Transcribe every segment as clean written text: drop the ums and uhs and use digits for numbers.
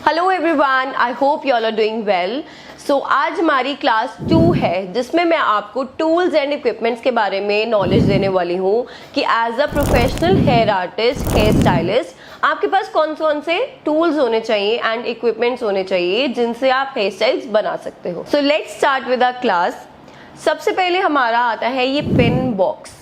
Hello everyone, I hope you all are doing well. So आज हमारी class 2 है जिसमें मैं आपको टूल्स एंड इक्विपमेंट्स के बारे में नॉलेज देने वाली हूँ कि as a professional hair artist, hair stylist आपके पास कौन कौन से टूल्स होने चाहिए एंड इक्विपमेंट्स होने चाहिए जिनसे आप हेयर स्टाइल्स बना सकते हो। So let's start with our class. सबसे पहले हमारा आता है ये पिन बॉक्स।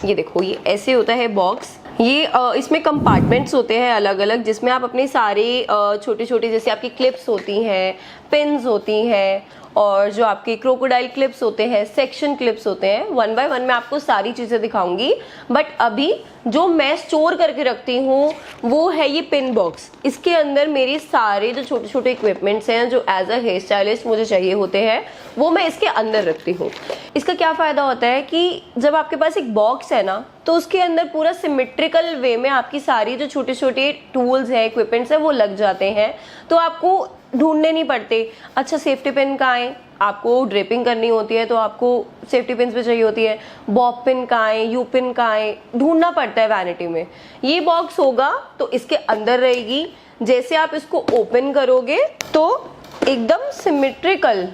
ये देखो, ये ऐसे होता है बॉक्स। ये इसमें कंपार्टमेंट्स होते हैं अलग अलग, जिसमें आप अपने सारे छोटे छोटे, जैसे आपकी क्लिप्स होती हैं, पिन्स होती हैं, और जो आपके क्रोकोडाइल क्लिप्स होते हैं, सेक्शन क्लिप्स होते हैं। वन बाय वन मैं आपको सारी चीज़ें दिखाऊंगी, बट अभी जो मैं स्टोर करके रखती हूँ वो है ये पिन बॉक्स। इसके अंदर मेरे सारे जो छोटे छोटे इक्विपमेंट्स हैं जो एज अ हेयर स्टाइलिस्ट मुझे चाहिए होते हैं वो मैं इसके अंदर रखती हूँ। इसका क्या फ़ायदा होता है कि जब आपके पास एक बॉक्स है ना, तो उसके अंदर पूरा सिमेट्रिकल वे में आपकी सारी जो छोटे छोटे टूल्स हैं, इक्विपमेंट्स हैं, वो लग जाते हैं। तो आपको ढूंढने नहीं पड़ते, अच्छा सेफ्टी पिन कहाँ है, आपको ड्रेपिंग करनी होती है तो आपको सेफ्टी पिन्स भी चाहिए होती है, बॉब पिन कहाँ है, यू पिन कहाँ है, ढूंढना पड़ता है वैनिटी में। ये बॉक्स होगा तो इसके अंदर रहेगी। जैसे आप इसको ओपन करोगे तो एकदम सिमेट्रिकल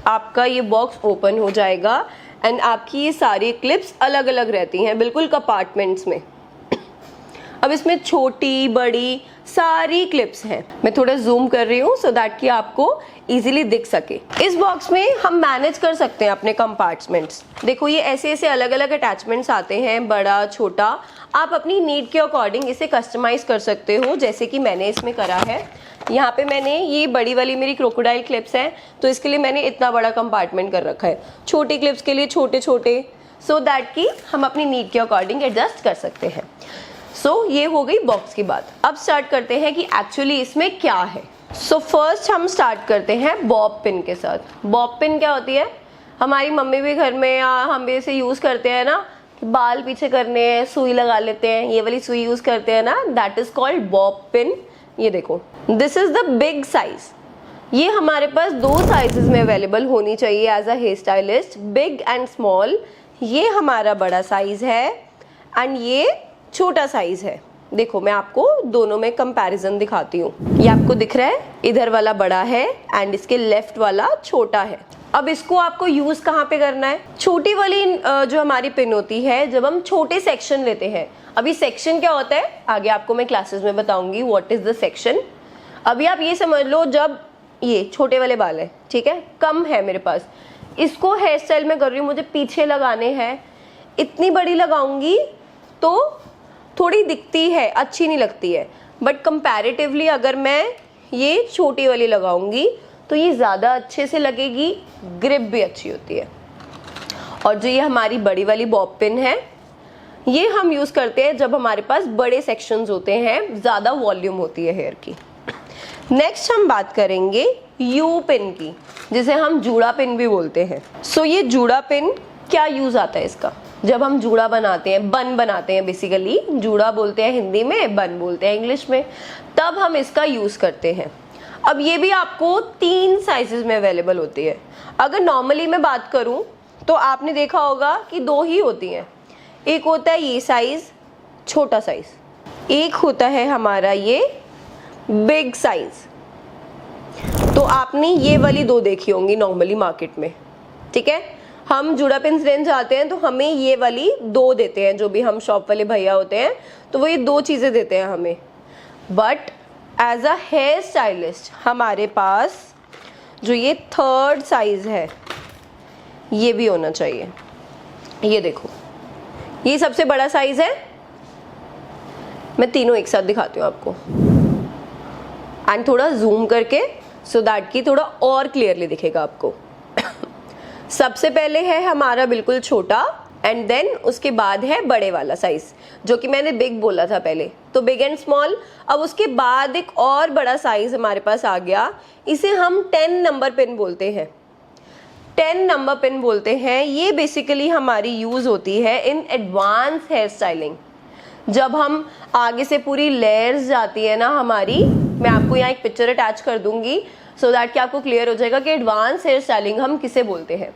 आपका ये बॉक्स ओपन हो जाएगा एंड आपकी ये सारी क्लिप्स अलग अलग रहती हैं, बिल्कुल कंपार्टमेंट्स में। अब इसमें छोटी बड़ी सारी क्लिप्स हैं। मैं थोड़ा जूम कर रही हूँ सो दैट कि आपको इजीली दिख सके। इस बॉक्स में हम मैनेज कर सकते हैं अपने कंपार्टमेंट्स। देखो, ये ऐसे ऐसे अलग अलग अटैचमेंट्स आते हैं, बड़ा छोटा। आप अपनी नीड के अकॉर्डिंग इसे कस्टमाइज कर सकते हो, जैसे कि मैंने इसमें करा है। यहाँ पे मैंने ये बड़ी वाली मेरी क्रोकोडाइल क्लिप्स हैं तो इसके लिए मैंने इतना बड़ा कंपार्टमेंट कर रखा है। छोटी क्लिप्स के लिए छोटे छोटे, सो दैट कि हम अपनी नीड के अकॉर्डिंग एडजस्ट कर सकते हैं। ये हो गई बॉक्स की बात। अब स्टार्ट करते हैं कि एक्चुअली इसमें क्या है। फर्स्ट हम स्टार्ट करते हैं बॉब पिन के साथ। बॉब पिन क्या होती है? हमारी मम्मी भी घर में या हम भी इसे यूज़ करते हैं ना, बाल पीछे करने हैं, सुई लगा लेते हैं, ये वाली सुई यूज़ करते हैं ना, that is called bob pin. ये देखो, this is the big size. ये हमारे पास 2 साइजेस में अवेलेबल होनी चाहिए as a hair stylist, big and small. ये हमारा बड़ा साइज है एंड ये छोटा साइज है। देखो, मैं आपको दोनों में कंपैरिजन दिखाती हूँ। ये आपको दिख रहा है, इधर वाला बड़ा है एंड इसके लेफ्ट वाला छोटा है। अब इसको आपको यूज कहाँ पे करना है? छोटी वाली जो हमारी पिन होती है, जब हम छोटे सेक्शन लेते हैं। अभी सेक्शन क्या होता है आगे आपको मैं क्लासेस में बताऊंगी व्हाट इज द सेक्शन। अभी आप ये समझ लो, जब ये छोटे वाले बाल है, ठीक है, कम है मेरे पास, इसको हेयर स्टाइल में कर रही हूँ, मुझे पीछे लगाने हैं, इतनी बड़ी लगाऊंगी तो थोड़ी दिखती है, अच्छी नहीं लगती है। बट कंपैरेटिवली अगर मैं ये छोटी वाली लगाऊंगी तो ये ज़्यादा अच्छे से लगेगी, ग्रिप भी अच्छी होती है। और जो ये हमारी बड़ी वाली बॉब पिन है, ये हम यूज़ करते हैं जब हमारे पास बड़े सेक्शंस होते हैं, ज़्यादा वॉल्यूम होती है हेयर की। नेक्स्ट हम बात करेंगे यू पिन की, जिसे हम जूड़ा पिन भी बोलते हैं। ये जूड़ा पिन क्या यूज़ आता है इसका? जब हम जूड़ा बनाते हैं, बन बनाते हैं, बेसिकली जूड़ा बोलते हैं हिंदी में, बन बोलते हैं इंग्लिश में, तब हम इसका यूज़ करते हैं। अब ये भी आपको 3 साइजेस में अवेलेबल होती है। अगर नॉर्मली मैं बात करूं तो आपने देखा होगा कि 2 ही होती हैं। एक होता है ये साइज, छोटा साइज, एक होता है हमारा ये बिग साइज। तो आपने ये वाली 2 देखी होंगी नॉर्मली मार्केट में, ठीक है। हम जूड़ा पिन रेंज जाते हैं तो हमें ये वाली 2 देते हैं, जो भी हम शॉप वाले भैया होते हैं तो वो ये 2 चीज़ें देते हैं हमें। But as a hair stylist हमारे पास जो ये 3rd साइज है ये भी होना चाहिए। ये देखो, ये सबसे बड़ा साइज है। मैं तीनों एक साथ दिखाती हूँ आपको एंड थोड़ा जूम करके, सो दैट कि थोड़ा और क्लियरली दिखेगा आपको। सबसे पहले है हमारा बिल्कुल छोटा एंड देन उसके बाद है बड़े वाला साइज, जो कि मैंने बिग बोला था पहले, तो बिग एंड स्मॉल। अब उसके बाद एक और बड़ा साइज हमारे पास आ गया, इसे हम 10 नंबर पिन बोलते हैं। 10 नंबर पिन बोलते हैं। ये बेसिकली हमारी यूज होती है इन एडवांस हेयर स्टाइलिंग। जब हम आगे से पूरी लेयर्स जाती है ना हमारी, मैं आपको यहाँ एक पिक्चर अटैच कर दूंगी सो दैट कि आपको क्लियर हो जाएगा कि एडवांस हेयर स्टाइलिंग हम किसे बोलते हैं।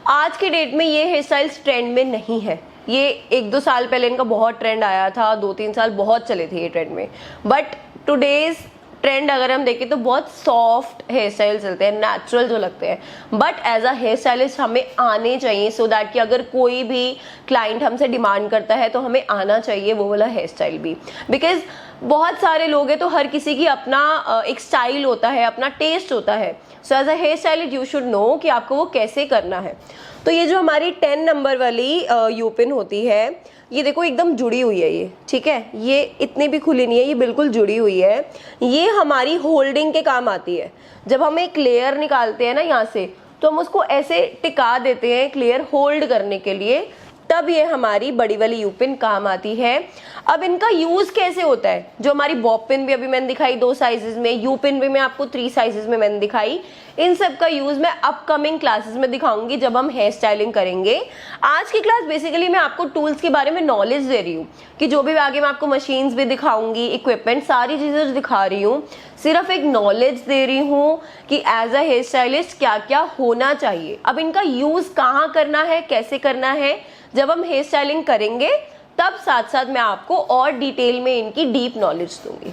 आज के डेट में ये हेयर स्टाइल्स ट्रेंड में नहीं है। ये 1-2 साल पहले इनका बहुत ट्रेंड आया था, 2-3 साल बहुत चले थे ये ट्रेंड में, बट टुडेज ट्रेंड अगर हम देखें तो बहुत सॉफ्ट हेयर स्टाइल चलते हैं, नेचुरल जो लगते हैं, but as a hair stylist हमें आने चाहिए, सो दैट कि अगर कोई भी क्लाइंट हमसे डिमांड करता है तो हमें आना चाहिए वो वाला हेयर स्टाइल भी। बिकॉज बहुत सारे लोग हैं तो हर किसी की अपना एक स्टाइल होता है, अपना टेस्ट होता है। So as a hair stylist you should know कि आपको वो कैसे करना है। तो ये जो हमारी 10 नंबर वाली यूपिन होती है, ये देखो एकदम जुड़ी हुई है ये, ठीक है, ये इतनी भी खुली नहीं है, ये बिल्कुल जुड़ी हुई है। ये हमारी होल्डिंग के काम आती है। जब हम एक लेयर निकालते हैं ना यहाँ से, तो हम उसको ऐसे टिका देते हैं एक लेयर होल्ड करने के लिए, तब ये हमारी बड़ी वाली यूपिन काम आती है। अब इनका यूज कैसे होता है, जो हमारी बॉब पिन भी अभी मैंने दिखाई 2 साइजेस में, यू पिन भी मैं आपको 3 साइजेस में मैंने दिखाई, इन सब का यूज मैं अपकमिंग क्लासेस में दिखाऊंगी जब हम हेयर स्टाइलिंग करेंगे। आज की क्लास बेसिकली मैं आपको टूल्स के बारे में नॉलेज दे रही हूँ कि जो भी आगे मैं आपको मशीन्स भी दिखाऊंगी, इक्विपमेंट, सारी चीजें दिखा रही हूँ, सिर्फ एक नॉलेज दे रही हूँ कि एज अ हेयर स्टाइलिस्ट क्या क्या होना चाहिए। अब इनका यूज कहाँ करना है, कैसे करना है, जब हम हेयर स्टाइलिंग करेंगे तब साथ साथ मैं आपको और डिटेल में इनकी डीप नॉलेज दूंगी।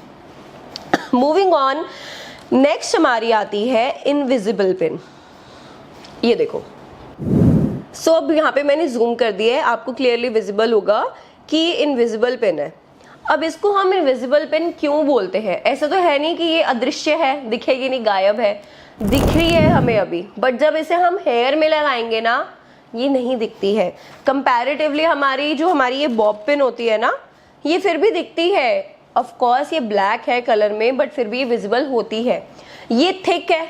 मूविंग ऑन, नेक्स्ट हमारी आती है इनविजिबल पिन। ये देखो, सो अब यहाँ पे मैंने जूम कर दिया है, आपको क्लियरली विजिबल होगा कि ये इनविजिबल पिन है। अब इसको हम इनविजिबल पिन क्यों बोलते हैं? ऐसा तो है नहीं कि ये अदृश्य है, दिखेगी नहीं, गायब है, दिख रही है हमें अभी, बट जब इसे हम हेयर में लगाएंगे ना, ये नहीं दिखती है। कंपैरेटिवली हमारी ये बॉब पिन होती है ना, ये फिर भी दिखती है। ऑफ कोर्स ये ब्लैक है कलर में, बट फिर भी ये विजिबल होती है। ये थिक है,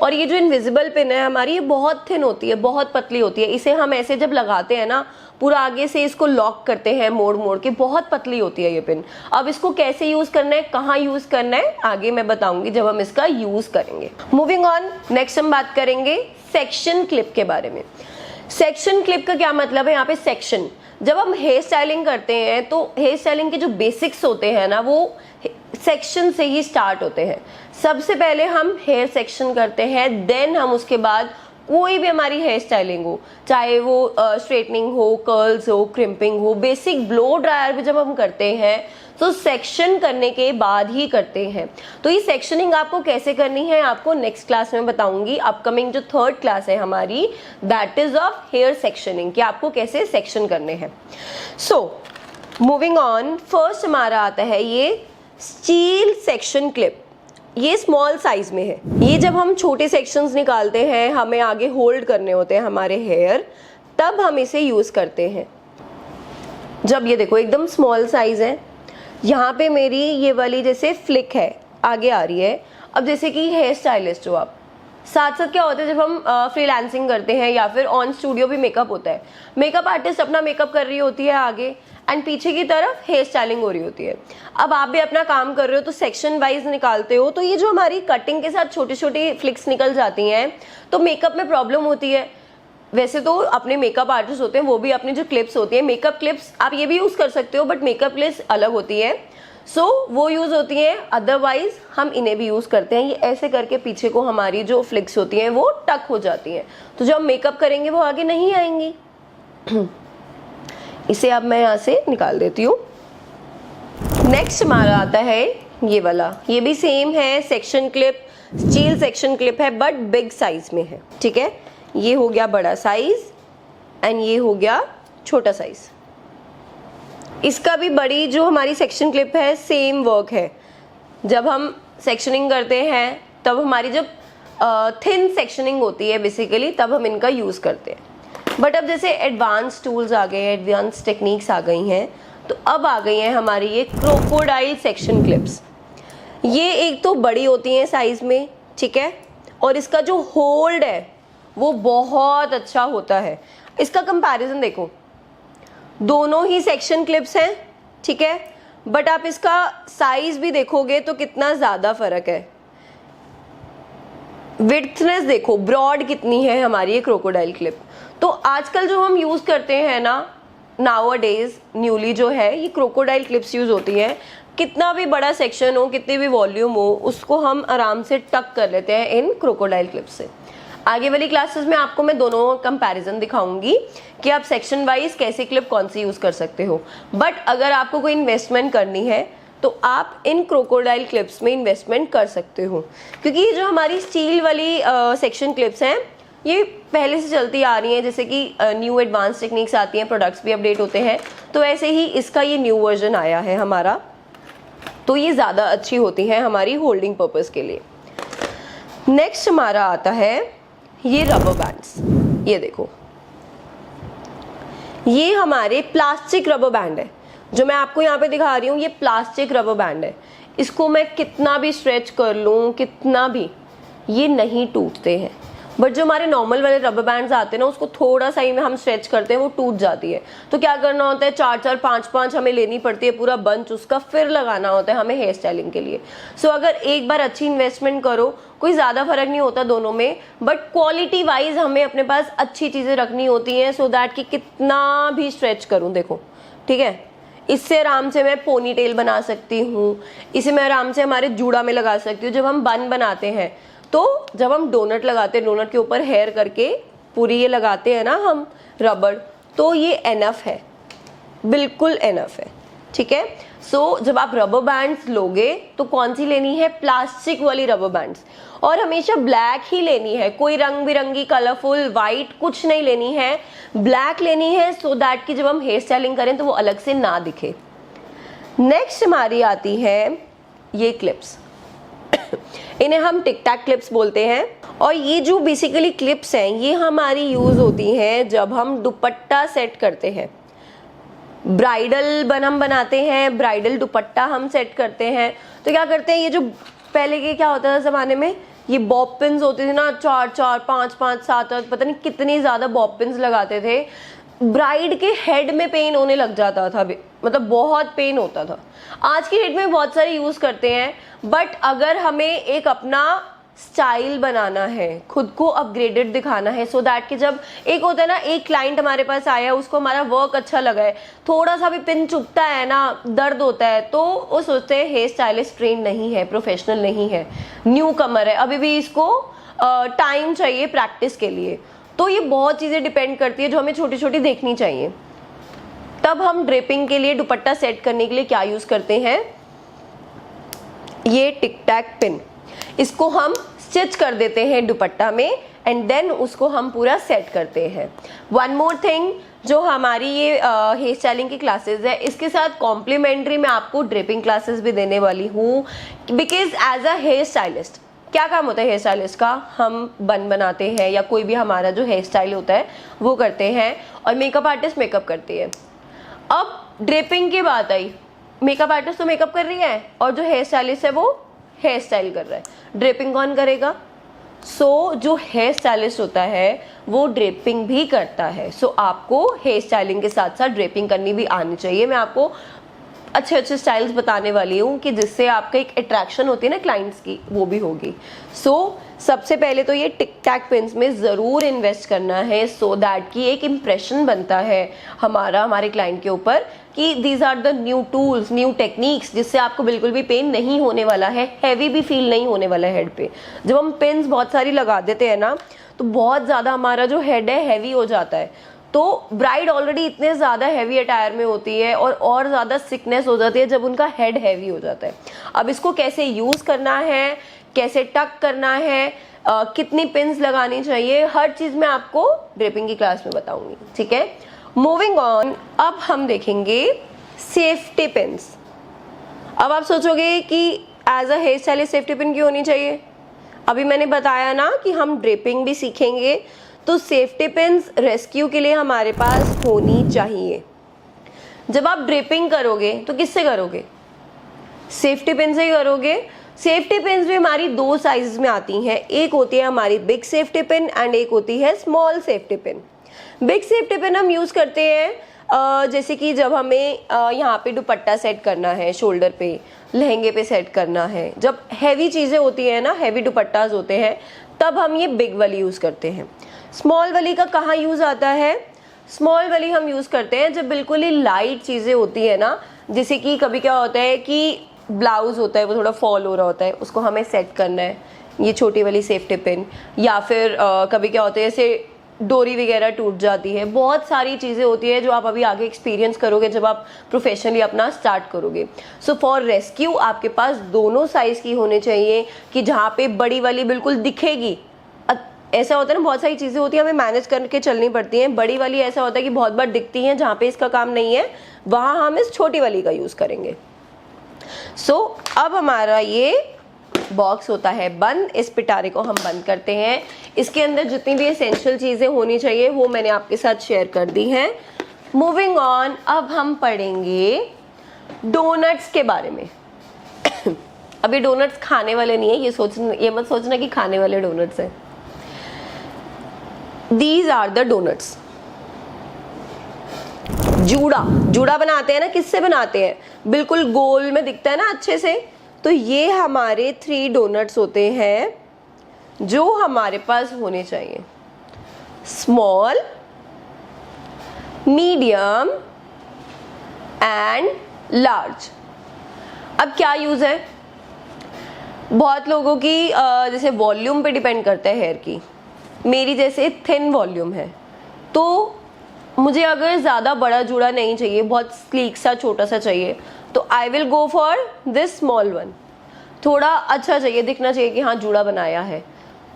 और ये जो इनविजिबल पिन है हमारी, ये बहुत थिन होती है, बहुत पतली होती है। इसे हम ऐसे जब लगाते हैं ना, पूरा आगे से इसको लॉक करते हैं मोड़ मोड़ के, बहुत पतली होती है ये पिन। अब इसको कैसे यूज करना है, कहाँ यूज करना है, आगे मैं बताऊंगी जब हम इसका यूज करेंगे। मूविंग ऑन, नेक्स्ट हम बात करेंगे सेक्शन क्लिप के बारे में। सेक्शन क्लिप का क्या मतलब है? यहाँ पे सेक्शन, जब हम हेयर स्टाइलिंग करते हैं तो हेयर स्टाइलिंग के जो बेसिक्स होते हैं ना, वो सेक्शन से ही स्टार्ट होते हैं। सबसे पहले हम हेयर सेक्शन करते हैं, देन हम उसके बाद कोई भी हमारी हेयर स्टाइलिंग हो, चाहे वो स्ट्रेटनिंग हो, कर्ल्स हो, क्रिम्पिंग हो, बेसिक ब्लो ड्रायर भी जब हम करते हैं तो सेक्शन करने के बाद ही करते हैं। तो ये सेक्शनिंग आपको कैसे करनी है आपको नेक्स्ट क्लास में बताऊंगी। अपकमिंग जो 3rd क्लास है हमारी, that is of hair sectioning, कि आपको कैसे सेक्शन करने हैं। सो मूविंग ऑन, फर्स्ट हमारा आता है ये स्टील सेक्शन क्लिप। ये स्मॉल साइज में है। ये जब हम छोटे सेक्शंस निकालते हैं, हमें आगे होल्ड करने होते हैं हमारे हेयर, तब हम इसे यूज करते हैं। जब ये देखो एकदम स्मॉल साइज है, यहाँ पे मेरी ये वाली जैसे फ्लिक है, आगे आ रही है। अब जैसे कि हेयर स्टाइलिस्ट हो आप, साथ साथ क्या होता है जब हम फ्रीलांसिंग करते हैं या फिर ऑन स्टूडियो भी मेकअप होता है, मेकअप आर्टिस्ट अपना मेकअप कर रही होती है आगे, एंड पीछे की तरफ हेयर स्टाइलिंग हो रही होती है। अब आप भी अपना काम कर रहे हो तो सेक्शन वाइज निकालते हो, तो ये जो हमारी कटिंग के साथ छोटी छोटी फ्लिक्स निकल जाती हैं तो मेकअप में प्रॉब्लम होती है। वैसे तो अपने मेकअप आर्टिस्ट होते हैं, वो भी अपनी जो क्लिप्स होती है, मेकअप क्लिप्स आप ये भी यूज कर सकते हो, बट मेकअप क्लिप्स अलग होती है, सो वो यूज होती हैं। अदरवाइज हम इन्हें भी यूज करते हैं। ये ऐसे करके पीछे को हमारी जो फ्लिक्स होती हैं वो टक हो जाती हैं, तो जब हम मेकअप करेंगे वो आगे नहीं आएंगी। इसे अब मैं यहाँ से निकाल देती हूँ। नेक्स्ट हमारा आता है ये वाला, ये भी सेम है, section clip, steel section clip है, बट बिग साइज में है, ठीक है। ये हो गया बड़ा साइज एंड ये हो गया छोटा साइज। इसका भी बड़ी जो हमारी सेक्शन क्लिप है, सेम वर्क है। जब हम सेक्शनिंग करते हैं तब हमारी जब थिन सेक्शनिंग होती है बेसिकली, तब हम इनका यूज करते हैं। बट अब जैसे एडवांस टूल्स आ गए हैं, एडवांस टेक्निक्स आ गई हैं, तो अब आ गई हैं हमारी ये क्रोकोडाइल सेक्शन क्लिप्स। ये एक तो बड़ी होती हैं साइज में, ठीक है, और इसका जो होल्ड है वो बहुत अच्छा होता है। इसका कंपैरिजन देखो, दोनों ही सेक्शन क्लिप्स हैं, ठीक है, बट आप इसका साइज भी देखोगे तो कितना ज्यादा फर्क है। विड्थनेस देखो, ब्रॉड कितनी है हमारी ये क्रोकोडाइल क्लिप। तो आजकल जो हम यूज करते हैं ना, नाउअडेज न्यूली जो है, ये क्रोकोडाइल क्लिप्स यूज होती हैं। कितना भी बड़ा सेक्शन हो, कितनी भी वॉल्यूम हो, उसको हम आराम से टक कर लेते हैं इन क्रोकोडाइल क्लिप्स से। आगे वाली क्लासेस में आपको मैं दोनों कंपैरिजन दिखाऊंगी कि आप सेक्शन वाइज कैसे क्लिप कौन सी यूज कर सकते हो। बट अगर आपको कोई इन्वेस्टमेंट करनी है तो आप इन क्रोकोडाइल क्लिप्स में इन्वेस्टमेंट कर सकते हो, क्योंकि जो हमारी स्टील वाली सेक्शन क्लिप्स हैं ये पहले से चलती आ रही हैं, जैसे कि न्यू एडवांस टेक्निक्स आती हैं, प्रोडक्ट्स भी अपडेट होते हैं, तो ऐसे ही इसका ये न्यू वर्जन आया है हमारा, तो ये ज़्यादा अच्छी होती हैं हमारी होल्डिंग पर्पस के लिए। नेक्स्ट हमारा आता है ये रबर बैंड्स। ये देखो, ये हमारे प्लास्टिक रबर बैंड है, जो मैं आपको यहाँ पे दिखा रही हूँ, ये प्लास्टिक रबर बैंड है। इसको मैं कितना भी स्ट्रेच कर लूँ, कितना भी, ये नहीं टूटते हैं। बट जो हमारे नॉर्मल वाले रबर बैंड्स आते हैं ना, उसको थोड़ा सा ही में हम स्ट्रेच करते हैं वो टूट जाती है। तो क्या करना होता है, 4-4 5-5 हमें लेनी पड़ती है पूरा बंच उसका, फिर लगाना होता है हमें हेयर स्टाइलिंग के लिए। सो अगर एक बार अच्छी इन्वेस्टमेंट करो, कोई ज़्यादा फर्क नहीं होता दोनों में, बट क्वालिटी वाइज हमें अपने पास अच्छी चीज़ें रखनी होती हैं, सो दैट कि कितना भी स्ट्रेच करूँ, देखो ठीक है, इससे आराम से मैं पोनी टेल बना सकती हूँ, इसे मैं आराम से हमारे जूड़ा में लगा सकती हूँ। जब हम बन बनाते हैं, तो जब हम डोनट लगाते हैं, डोनट के ऊपर हेयर करके पूरी ये लगाते हैं ना हम रबड़, तो ये एनफ है, बिल्कुल एनफ है, ठीक है। सो जब आप रबर बैंड्स लोगे तो कौन सी लेनी है, प्लास्टिक वाली रबर बैंड्स, और हमेशा ब्लैक ही लेनी है, कोई रंग बिरंगी कलरफुल वाइट कुछ नहीं लेनी है, ब्लैक लेनी है, सो दैट कि जब हम हेयर स्टाइलिंग करें तो वो अलग से ना दिखे। नेक्स्ट हमारी आती है ये क्लिप्स, इन्हें हम टिक टैक क्लिप्स बोलते हैं। और ये जो बेसिकली क्लिप्स हैं ये हमारी यूज होती हैं जब हम दुपट्टा सेट करते हैं, ब्राइडल बन हम बनाते हैं, ब्राइडल दुपट्टा हम सेट करते हैं। तो क्या करते हैं, ये जो पहले के क्या होता था ज़माने में, ये बॉब पिन्स होती थी ना, 4-4 5-5 7 पता नहीं कितनी ज़्यादा बॉब पिन्स लगाते थे, ब्राइड के हेड में पेन होने लग जाता था, मतलब बहुत पेन होता था। आज की डेट में बहुत सारे यूज़ करते हैं, बट अगर हमें एक अपना स्टाइल बनाना है, खुद को अपग्रेडेड दिखाना है, सो दैट कि जब एक होता है ना, एक क्लाइंट हमारे पास आया, उसको हमारा वर्क अच्छा लगा है, थोड़ा सा भी पिन चुभता है ना, दर्द होता है, तो वो सोचते हैं हेयर स्टाइलिस्ट ट्रेन नहीं है, प्रोफेशनल नहीं है, न्यू कमर है, अभी भी इसको टाइम चाहिए प्रैक्टिस के लिए। तो ये बहुत चीज़ें डिपेंड करती है जो हमें छोटी छोटी देखनी चाहिए। तब हम ड्रेपिंग के लिए, दुपट्टा सेट करने के लिए क्या यूज़ करते हैं, ये टिक टैक पिन, इसको हम स्टिच कर देते हैं दुपट्टा में, एंड देन उसको हम पूरा सेट करते हैं। वन मोर थिंग, जो हमारी ये हेयर स्टाइलिंग की क्लासेस है, इसके साथ कॉम्प्लीमेंट्री मैं आपको ड्रेपिंग क्लासेस भी देने वाली हूँ, because as a hair stylist क्या काम होता है हेयर स्टाइलिस्ट का, हम बन बनाते हैं या कोई भी हमारा जो हेयर स्टाइल होता है वो करते हैं, और मेकअप आर्टिस्ट मेकअप करती है। अब ड्रेपिंग की बात आई, मेकअप आर्टिस्ट तो मेकअप कर रही है और जो हेयर स्टाइलिस्ट है वो हेयर स्टाइल कर रहा है, ड्रेपिंग कौन करेगा? सो जो हेयर स्टाइलिस्ट होता है वो ड्रेपिंग भी करता है। सो आपको हेयर स्टाइलिंग के साथ साथ ड्रेपिंग करनी भी आनी चाहिए। मैं आपको अच्छे अच्छे स्टाइल्स बताने वाली हूँ कि जिससे आपका एक अट्रैक्शन होती है ना क्लाइंट्स की, वो भी होगी। सो सबसे पहले तो ये टिक टैक पिन्स में ज़रूर इन्वेस्ट करना है, सो दैट कि एक इम्प्रेशन बनता है हमारा हमारे क्लाइंट के ऊपर कि these are the new tools, new techniques, जिससे आपको बिल्कुल भी पेन नहीं होने वाला है, हैवी भी फील नहीं होने वाला है हेड पे। जब हम पिन्स बहुत सारी लगा देते हैं ना, तो बहुत ज़्यादा हमारा जो हेड है हैवी हो जाता है। तो ब्राइड ऑलरेडी इतने ज़्यादा हैवी अटायर में होती है और ज़्यादा सिकनेस हो जाती है जब उनका हेड हैवी हो जाता है। अब इसको कैसे यूज़ करना है, कैसे टक करना है, कितनी पिन्स लगानी चाहिए, हर चीज़ मैं आपको ड्रेपिंग की क्लास में बताऊंगी, ठीक है। मूविंग ऑन, अब हम देखेंगे सेफ्टी पिन्स। अब आप सोचोगे कि as a hair stylist safety pin क्यों होनी चाहिए? अभी मैंने बताया ना कि हम ड्रेपिंग भी सीखेंगे, तो सेफ्टी पिन्स रेस्क्यू के लिए हमारे पास होनी चाहिए। जब आप ड्रेपिंग करोगे तो किससे करोगे? सेफ्टी पिन से ही करोगे। सेफ्टी पिन्स भी हमारी दो साइज में आती हैं, एक होती है हमारी बिग सेफ्टी पिन एंड एक होती है small safety pin. Big safety pin हम यूज़ करते हैं जैसे कि जब हमें यहाँ पे दुपट्टा सेट करना है, शोल्डर पे, लहंगे पे सेट करना है, जब हैवी चीज़ें होती हैं ना, हैवी दुपट्टाज होते हैं, तब हम ये बिग वाली यूज़ करते हैं। स्मॉल वाली का कहाँ यूज़ आता है? स्मॉल वाली हम यूज़ करते हैं जब बिल्कुल ही लाइट चीज़ें होती है ना, जैसे कि कभी क्या होता है कि ब्लाउज होता है वो थोड़ा फॉल हो रहा होता है, उसको हमें सेट करना है, ये छोटी वाली सेफ्टी पिन। या फिर कभी क्या होता है जैसे डोरी वगैरह टूट जाती है, बहुत सारी चीज़ें होती है जो आप अभी आगे एक्सपीरियंस करोगे जब आप प्रोफेशनली अपना स्टार्ट करोगे। सो फॉर रेस्क्यू आपके पास दोनों साइज़ की होने चाहिए कि जहाँ पे बड़ी वाली बिल्कुल दिखेगी। ऐसा होता है ना, बहुत सारी चीज़ें होती हैं हमें मैनेज करके चलनी पड़ती हैं। बड़ी वाली ऐसा होता है कि बहुत बार दिखती हैं, जहाँ पे इसका काम नहीं है वहाँ हम इस छोटी वाली का यूज़ करेंगे। सो अब हमारा ये बॉक्स होता है बंद, इस पिटारे को हम बंद करते हैं। इसके अंदर जितनी भी एसेंशियल चीज़ें होनी चाहिए वो मैंने आपके साथ शेयर कर दी हैं। मूविंग ऑन, अब हम पढ़ेंगे डोनट्स के बारे में। अभी डोनट्स खाने वाले नहीं है, ये मत सोचना कि खाने वाले डोनट्स हैं। These are the donuts। जूड़ा बनाते हैं ना, किससे बनाते हैं? बिल्कुल गोल में दिखता है ना अच्छे से। तो ये हमारे 3 डोनट्स होते हैं जो हमारे पास होने चाहिए, स्मॉल, मीडियम एंड लार्ज। अब क्या यूज है? बहुत लोगों की जैसे वॉल्यूम पे डिपेंड करता है हेयर की। मेरी जैसे थिन वॉल्यूम है तो मुझे अगर ज़्यादा बड़ा जूड़ा नहीं चाहिए, बहुत स्लीक सा छोटा सा चाहिए, तो I will go for this small one. थोड़ा अच्छा चाहिए, दिखना चाहिए कि हाँ जूड़ा बनाया है,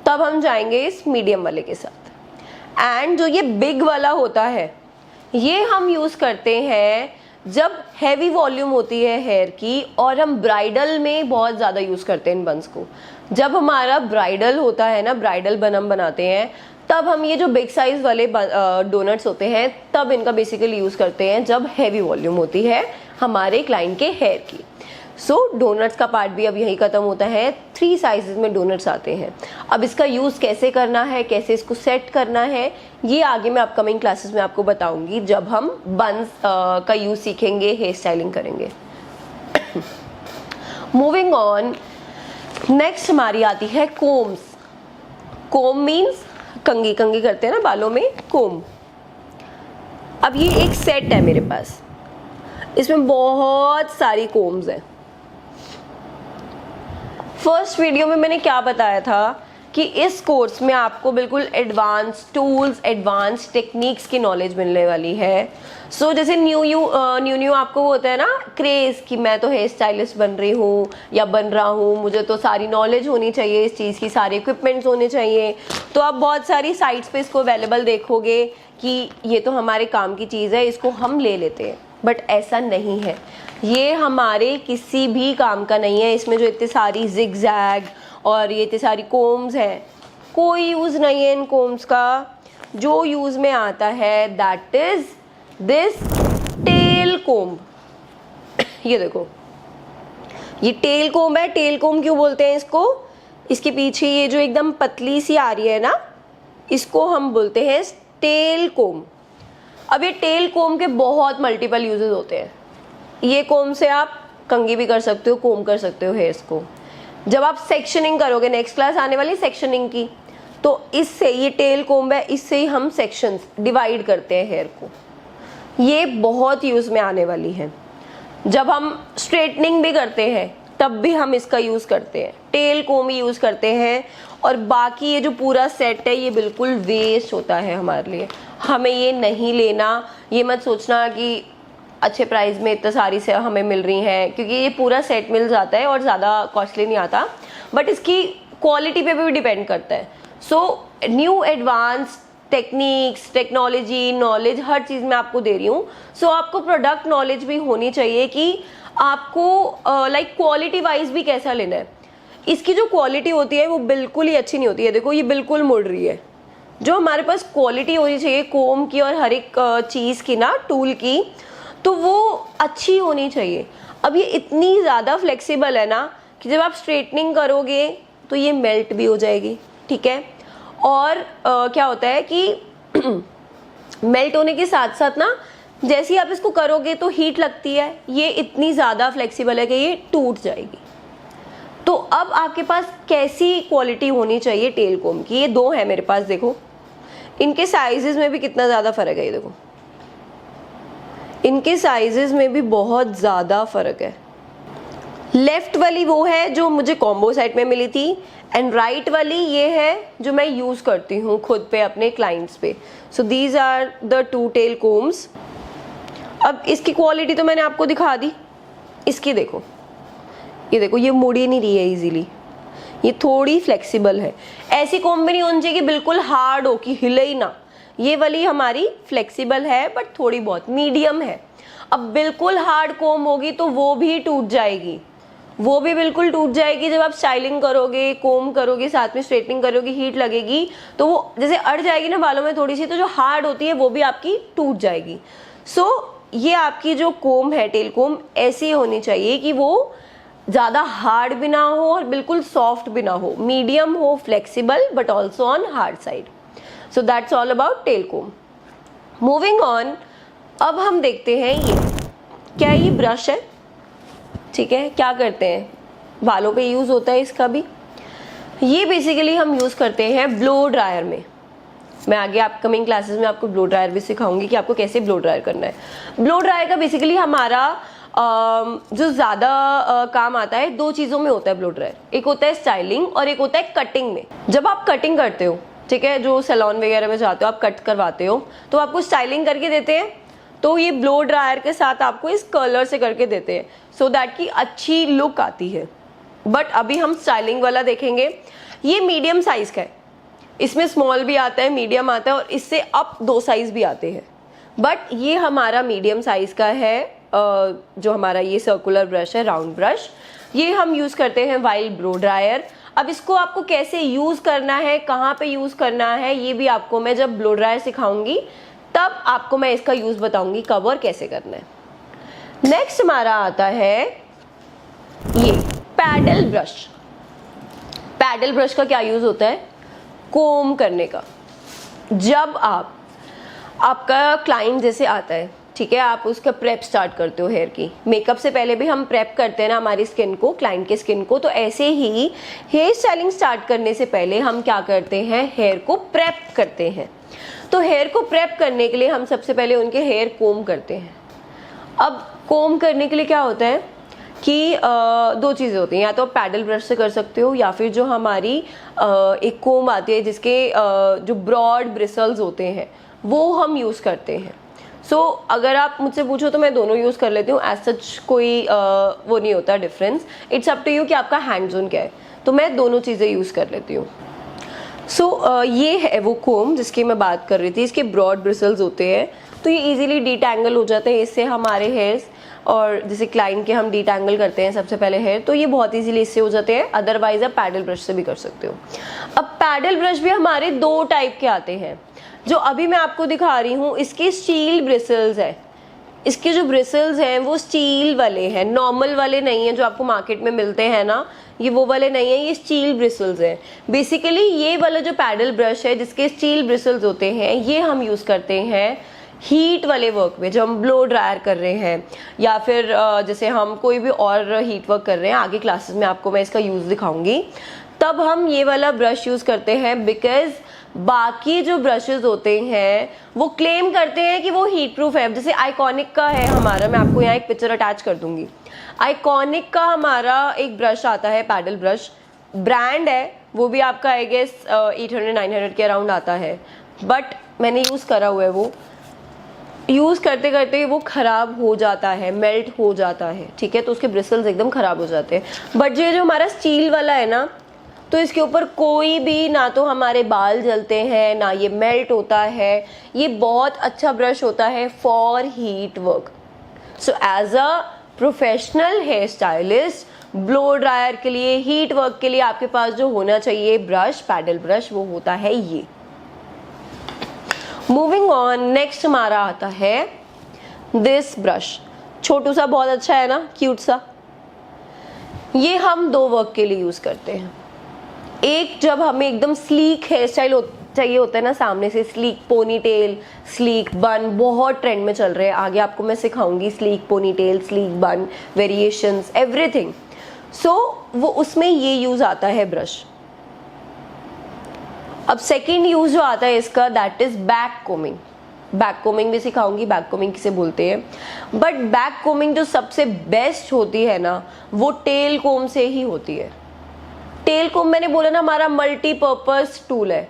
तब हम जाएंगे इस मीडियम वाले के साथ। एंड जो ये बिग वाला होता है ये हम यूज़ करते हैं जब हैवी वॉल्यूम होती है हेयर की, और हम ब्राइडल में बहुत ज़्यादा यूज़ करते हैं इन बंस को। जब हमारा ब्राइडल होता है ना, ब्राइडल बन हम बनाते हैं, तब हम ये जो बिग साइज वाले डोनट्स होते हैं तब इनका बेसिकली यूज़ करते हैं जब हैवी वॉल्यूम होती है हमारे क्लाइंट के हेयर की। सो डोनट्स का पार्ट भी अब यही ख़त्म होता है। 3 साइजेस में डोनट्स आते हैं। अब इसका यूज़ कैसे करना है, कैसे इसको सेट करना है, ये आगे मैं अपकमिंग क्लासेस में आपको बताऊंगी जब हम बंस का यूज़ सीखेंगे, हेयर स्टाइलिंग करेंगे। मूविंग ऑन, नेक्स्ट हमारी आती है कोम्स। कोम मीन्स कंघी, कंघी करते हैं ना बालों में, कोम। अब ये एक सेट है मेरे पास, इसमें बहुत सारी कोम्स हैं। फर्स्ट वीडियो में मैंने क्या बताया था कि इस कोर्स में आपको बिल्कुल एडवांस टूल्स, एडवांस टेक्निक्स की नॉलेज मिलने वाली है। सो जैसे न्यू आपको वो होता है ना क्रेज़ कि मैं तो हेयर स्टाइलिस्ट बन रही हूँ या बन रहा हूँ, मुझे तो सारी नॉलेज होनी चाहिए इस चीज़ की, सारे इक्विपमेंट्स होने चाहिए। तो आप बहुत सारी साइट्स पे इसको अवेलेबल देखोगे कि ये तो हमारे काम की चीज़ है, इसको हम ले लेते हैं। बट ऐसा नहीं है, ये हमारे किसी भी काम का नहीं है। इसमें जो इतनी सारी जिगजैग और ये इतनी सारी कोम्स हैं, कोई यूज़ नहीं है इन कोम्स का। जो यूज़ में आता है that is this tail comb. ये देखो, ये टेल कोम्ब है। टेल कोम्ब क्यों बोलते हैं इसको? इसके पीछे ये जो एकदम पतली सी आ रही है ना, इसको हम बोलते हैं टेल कोम्ब। अब ये टेल कोम्ब के बहुत मल्टीपल यूजेस होते हैं। ये कोम्ब से आप कंघी भी कर सकते हो, कोम्ब कर सकते हो हेयर्स को। जब आप सेक्शनिंग करोगे, नेक्स्ट क्लास आने वाली सेक्शनिंग की, तो इससे, ये टेल कोम्ब है, इससे ही हम सेक्शंस डिवाइड करते हैं हेयर को। ये बहुत यूज़ में आने वाली है। जब हम स्ट्रेटनिंग भी करते हैं तब भी हम इसका यूज़ करते हैं, टेल कोम्ब ही यूज़ करते हैं। और बाकी ये जो पूरा सेट है ये बिल्कुल वेस्ट होता है हमारे लिए, हमें ये नहीं लेना। ये मत सोचना कि अच्छे प्राइस में इतनी सारी से हमें मिल रही हैं, क्योंकि ये पूरा सेट मिल जाता है और ज़्यादा कॉस्टली नहीं आता, बट इसकी क्वालिटी पे भी डिपेंड करता है। So new advance techniques, technology, knowledge, हर चीज़ मैं आपको दे रही हूँ। सो आपको प्रोडक्ट नॉलेज भी होनी चाहिए कि आपको लाइक क्वालिटी वाइज भी कैसा लेना है। इसकी जो क्वालिटी होती है वो बिल्कुल ही अच्छी नहीं होती है। देखो ये बिल्कुल मुड़ रही है। जो हमारे पास क्वालिटी होनी चाहिए कोम की और हर एक चीज़ की ना, टूल की, तो वो अच्छी होनी चाहिए। अब ये इतनी ज़्यादा फ्लेक्सिबल है ना कि जब आप स्ट्रेटनिंग करोगे तो ये मेल्ट भी हो जाएगी, ठीक है। और क्या होता है कि मेल्ट होने के साथ साथ ना, जैसे ही आप इसको करोगे तो हीट लगती है, ये इतनी ज़्यादा फ्लेक्सिबल है कि ये टूट जाएगी। तो अब आपके पास कैसी क्वालिटी होनी चाहिए टेल कोम की? ये 2 है मेरे पास, देखो इनके साइजेस में भी कितना ज़्यादा फ़र्क है। ये देखो, इनके साइजेस में भी बहुत ज़्यादा फ़र्क है। लेफ्ट वाली वो है जो मुझे कॉम्बो सेट में मिली थी एंड राइट वाली ये है जो मैं यूज़ करती हूँ खुद पे अपने क्लाइंट्स पे। So these are the two tail combs. अब इसकी क्वालिटी तो मैंने आपको दिखा दी, इसकी देखो, ये देखो ये मुड़ ही नहीं रही है इजीली, ये थोड़ी फ्लेक्सिबल है। ऐसी कोम भी नहीं होनी चाहिए कि बिल्कुल हार्ड हो कि हिले ही ना, ये वाली हमारी फ्लेक्सिबल है बट थोड़ी बहुत मीडियम है। अब बिल्कुल हार्ड कोम होगी तो वो भी टूट जाएगी, वो भी बिल्कुल टूट जाएगी। जब आप स्टाइलिंग करोगे, कोम करोगे, साथ में स्ट्रेटनिंग करोगे, हीट लगेगी तो वो जैसे अड़ जाएगी ना बालों में थोड़ी सी, तो जो हार्ड होती है वो भी आपकी टूट जाएगी। सो ये आपकी जो कोम है, टेल कोम, ऐसी होनी चाहिए कि वो ज़्यादा हार्ड भी ना हो और बिल्कुल सॉफ्ट भी ना हो, मीडियम हो, flexible but also on hard side. So that's all about tail comb. Moving on, अब हम देखते हैं ये क्या, ये ब्रश है, ठीक है। क्या करते हैं, बालों पे यूज़ होता है इसका भी। ये बेसिकली हम यूज़ करते हैं ब्लो ड्रायर में। मैं आगे अपकमिंग क्लासेस में आपको ब्लो ड्रायर भी सिखाऊंगी कि आपको कैसे ब्लो ड्रायर करना है। ब्लो ड्रायर का बेसिकली हमारा जो ज़्यादा काम आता है, दो चीज़ों में होता है ब्लो ड्रायर। एक होता है स्टाइलिंग और एक होता है कटिंग में। जब आप कटिंग करते हो, ठीक है, जो सैलून वगैरह में जाते हो, आप कट करवाते हो तो आपको स्टाइलिंग करके देते हैं, तो ये ब्लो ड्रायर के साथ आपको इस कलर से करके देते हैं सो दैट की अच्छी लुक आती है। बट अभी हम स्टाइलिंग वाला देखेंगे। ये मीडियम साइज़ का है, इसमें स्मॉल भी आता है, मीडियम आता है और इससे अप 2 साइज़ भी आते हैं, बट ये हमारा मीडियम साइज़ का है। जो हमारा ये सर्कुलर ब्रश है, राउंड ब्रश, ये हम यूज़ करते हैं वाइल ब्लो ड्रायर। अब इसको आपको कैसे यूज़ करना है, कहाँ पे यूज़ करना है, ये भी आपको मैं जब ब्लो ड्रायर सिखाऊंगी तब आपको मैं इसका यूज़ बताऊंगी कब और कैसे करना है। नेक्स्ट हमारा आता है ये पैडल ब्रश। पैडल ब्रश का क्या यूज़ होता है, कोम करने का। जब आपका क्लाइंट जैसे आता है, ठीक है, आप उसका प्रेप स्टार्ट करते हो हेयर की, मेकअप से पहले भी हम प्रेप करते हैं ना हमारी स्किन को, क्लाइंट के स्किन को, तो ऐसे ही हेयर स्टाइलिंग स्टार्ट करने से पहले हम क्या करते हैं, हेयर को प्रेप करते हैं। तो हेयर को प्रेप करने के लिए हम सबसे पहले उनके हेयर कोम करते हैं। अब कोम करने के लिए क्या होता है कि दो चीज़ें होती हैं, या तो आप पैडल ब्रश से कर सकते हो या फिर जो हमारी एक कोम आती है जिसके जो ब्रॉड ब्रिसल्स होते हैं वो हम यूज़ करते हैं। सो अगर आप मुझसे पूछो तो मैं दोनों यूज़ कर लेती हूँ, एज सच कोई वो नहीं होता difference. It's up to you कि आपका हैंड जोन क्या है, तो मैं दोनों चीज़ें यूज़ कर लेती हूँ। सो ये है वो कोम जिसकी मैं बात कर रही थी। इसके ब्रॉड ब्रिसल्स होते हैं तो ये इजीली डिटैंगल हो जाते हैं इससे हमारे हेयर्स, और जैसे क्लाइंट के हम डिटैंगल करते हैं सबसे पहले हेयर, तो ये बहुत इजीली इससे हो जाते हैं। अदरवाइज आप पैडल ब्रश से भी कर सकते हो। अब पैडल ब्रश भी हमारे 2 टाइप के आते हैं। जो अभी मैं आपको दिखा रही हूँ इसके स्टील ब्रिसल्स है, इसके जो ब्रिसल्स हैं वो स्टील वाले हैं, नॉर्मल वाले नहीं हैं जो आपको मार्केट में मिलते हैं ना, ये वो वाले नहीं है, ये स्टील ब्रिसल्स हैं। बेसिकली ये वाला जो पैडल ब्रश है जिसके स्टील ब्रिसल्स होते हैं, ये हम यूज़ करते हैं हीट वाले वर्क में, जब हम ब्लो ड्रायर कर रहे हैं या फिर जैसे हम कोई भी और हीट वर्क कर रहे हैं। आगे क्लासेस में आपको मैं इसका यूज़ दिखाऊंगी, तब हम ये वाला ब्रश यूज़ करते हैं। बिकॉज बाकी जो ब्रशेस होते हैं वो क्लेम करते हैं कि वो हीट प्रूफ है। जैसे आइकॉनिक का है हमारा, मैं आपको यहाँ एक पिक्चर अटैच कर दूंगी। आइकॉनिक का हमारा एक ब्रश आता है, पैडल ब्रश, ब्रांड है, वो भी आपका आई गेस 800-900 के अराउंड आता है, बट मैंने यूज़ करा हुआ है। वो यूज़ करते करते वो ख़राब हो जाता है, मेल्ट हो जाता है, ठीक है, तो उसके ब्रिसल्स एकदम ख़राब हो जाते हैं। बट ये जो हमारा स्टील वाला है ना, तो इसके ऊपर कोई भी ना तो हमारे बाल जलते हैं ना ये मेल्ट होता है। ये बहुत अच्छा ब्रश होता है for heat work. So as a professional hair stylist, blow dryer के लिए, हीट वर्क के लिए आपके पास जो होना चाहिए ब्रश, पैडल ब्रश, वो होता है ये। मूविंग ऑन, नेक्स्ट हमारा आता है दिस ब्रश। छोटू सा, बहुत अच्छा है ना, क्यूट सा। ये हम 2 वर्क के लिए यूज़ करते हैं। एक, जब हमें एकदम स्लीक हेयर स्टाइल चाहिए होता है ना, सामने से स्लीक पोनी टेल, स्लीक बन बहुत ट्रेंड में चल रहे हैं। आगे आपको मैं सिखाऊंगी sleek ponytail, sleek bun, variations, everything. So वो उसमें ये यूज़ आता है ब्रश। अब सेकेंड यूज़ जो आता है इसका, that is back combing. Back combing भी सिखाऊंगी, बैक कोमिंग किसे बोलते हैं। बट बैक कोमिंग जो सबसे बेस्ट होती है ना, वो टेल कोम से ही होती है। टेल कोम मैंने बोला ना, हमारा मल्टीपर्पज टूल है,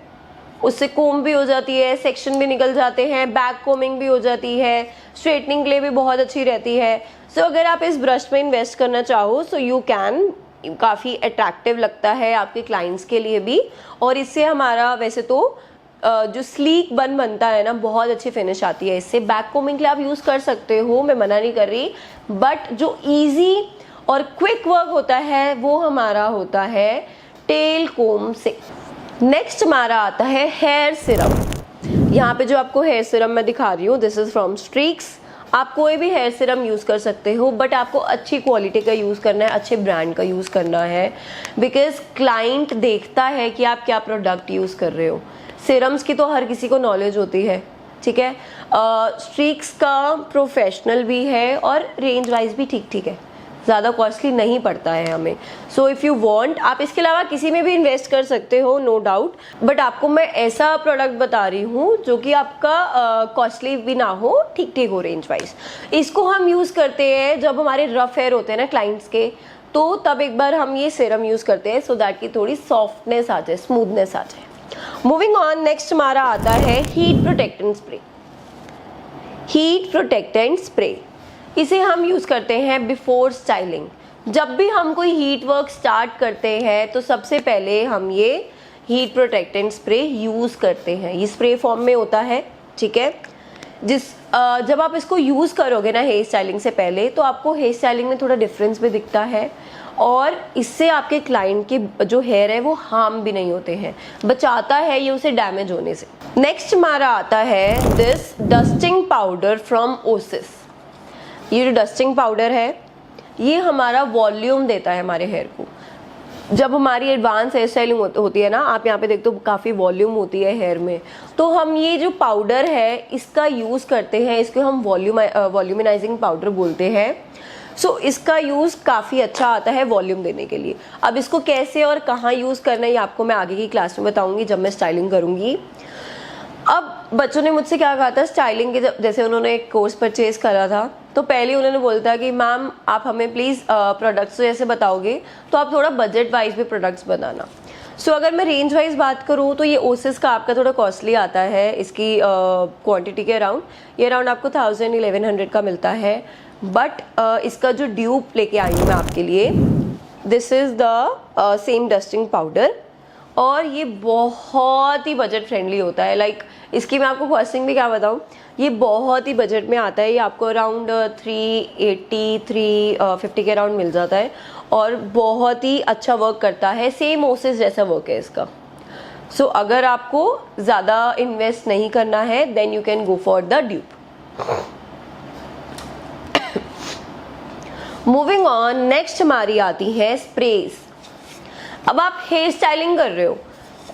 उससे कोम भी हो जाती है, सेक्शन भी निकल जाते हैं, बैक कोमिंग भी हो जाती है, स्ट्रेटनिंग के लिए भी बहुत अच्छी रहती है। सो अगर आप इस ब्रश में इन्वेस्ट करना चाहो सो यू कैन, काफ़ी अट्रैक्टिव लगता है आपके क्लाइंट्स के लिए भी, और इससे हमारा वैसे तो जो स्लीक बन बनता है ना, बहुत अच्छी फिनिश आती है इससे। बैक कोमिंग के लिए आप यूज़ कर सकते हो, मैं मना नहीं कर रही, बट जो ईजी और क्विक वर्क होता है वो हमारा होता है टेल कोम से। नेक्स्ट हमारा आता है हेयर सिरम। यहाँ पे जो आपको हेयर सिरम मैं दिखा रही हूँ, दिस इज़ फ्रॉम स्ट्रीक्स। आप कोई भी हेयर सिरम यूज़ कर सकते हो, बट आपको अच्छी क्वालिटी का यूज़ करना है, अच्छे ब्रांड का यूज़ करना है, बिकॉज क्लाइंट देखता है कि आप क्या प्रोडक्ट यूज़ कर रहे हो। सिरम्स की तो हर किसी को नॉलेज होती है, ठीक है। स्ट्रीक्स का प्रोफेशनल भी है और रेंज वाइज भी ठीक ठीक है, ज़्यादा कॉस्टली नहीं पड़ता है हमें। सो इफ़ यू वांट, आप इसके अलावा किसी में भी इन्वेस्ट कर सकते हो, नो डाउट, बट आपको मैं ऐसा प्रोडक्ट बता रही हूँ जो कि आपका कॉस्टली भी ना हो, ठीक ठीक हो रेंज वाइज। इसको हम यूज़ करते हैं जब हमारे रफ हेयर होते हैं ना क्लाइंट्स के, तो तब एक बार हम ये सीरम यूज़ करते हैं सो दैट की थोड़ी सॉफ्टनेस आ जाए, स्मूथनेस आ जाए। मूविंग ऑन, नेक्स्ट हमारा आता है heat protectant spray. Heat protectant spray इसे हम यूज़ करते हैं बिफोर स्टाइलिंग। जब भी हम कोई हीट वर्क स्टार्ट करते हैं तो सबसे पहले हम ये हीट प्रोटेक्टेंट स्प्रे यूज़ करते हैं। ये स्प्रे फॉर्म में होता है, ठीक है। जब आप इसको यूज़ करोगे ना हेयर स्टाइलिंग से पहले, तो आपको हेयर स्टाइलिंग में थोड़ा डिफरेंस भी दिखता है, और इससे आपके क्लाइंट के जो हेयर है वो हार्म भी नहीं होते हैं, बचाता है ये उसे डैमेज होने से। नेक्स्ट हमारा आता है this dusting powder from Oasis. ये जो डस्टिंग पाउडर है ये हमारा वॉल्यूम देता है हमारे हेयर को। जब हमारी एडवांस हेयर स्टाइलिंग होती है ना, आप यहाँ पे देखते हो काफ़ी वॉल्यूम होती है हेयर में, तो हम ये जो पाउडर है इसका यूज़ करते हैं, इसको हम वॉल्यूमिनाइजिंग पाउडर बोलते हैं। सो इसका यूज़ काफ़ी अच्छा आता है वॉल्यूम देने के लिए। अब इसको कैसे और कहाँ यूज़ करना है ये आपको मैं आगे की क्लास में बताऊँगी जब मैं स्टाइलिंग करूँगी। अब बच्चों ने मुझसे क्या कहा था स्टाइलिंग के, जैसे उन्होंने एक कोर्स परचेज करा था तो पहले उन्होंने बोला था कि मैम आप हमें प्लीज़ प्रोडक्ट्स जैसे बताओगे तो आप थोड़ा बजट वाइज भी प्रोडक्ट्स बनाना। सो अगर मैं रेंज वाइज बात करूँ तो ये ओसिस का आपका थोड़ा कॉस्टली आता है, इसकी क्वांटिटी के अराउंड, ये अराउंड आपको 1000-1100 का मिलता है। बट इसका जो ड्यूप लेके आई हूँ मैं आपके लिए, this is the same dusting powder, और ये बहुत ही बजट फ्रेंडली होता है। लाइक इसकी मैं आपको कॉस्टिंग भी क्या बताऊँ, ये बहुत ही बजट में आता है। ये आपको अराउंड 380-350 के अराउंड मिल जाता है, और बहुत ही अच्छा वर्क करता है, सेम ओसिस जैसा वर्क है इसका। सो अगर आपको ज़्यादा इन्वेस्ट नहीं करना है then you can go for the dupe. Moving on, next हमारी आती है स्प्रेज। अब आप हेयर स्टाइलिंग कर रहे हो,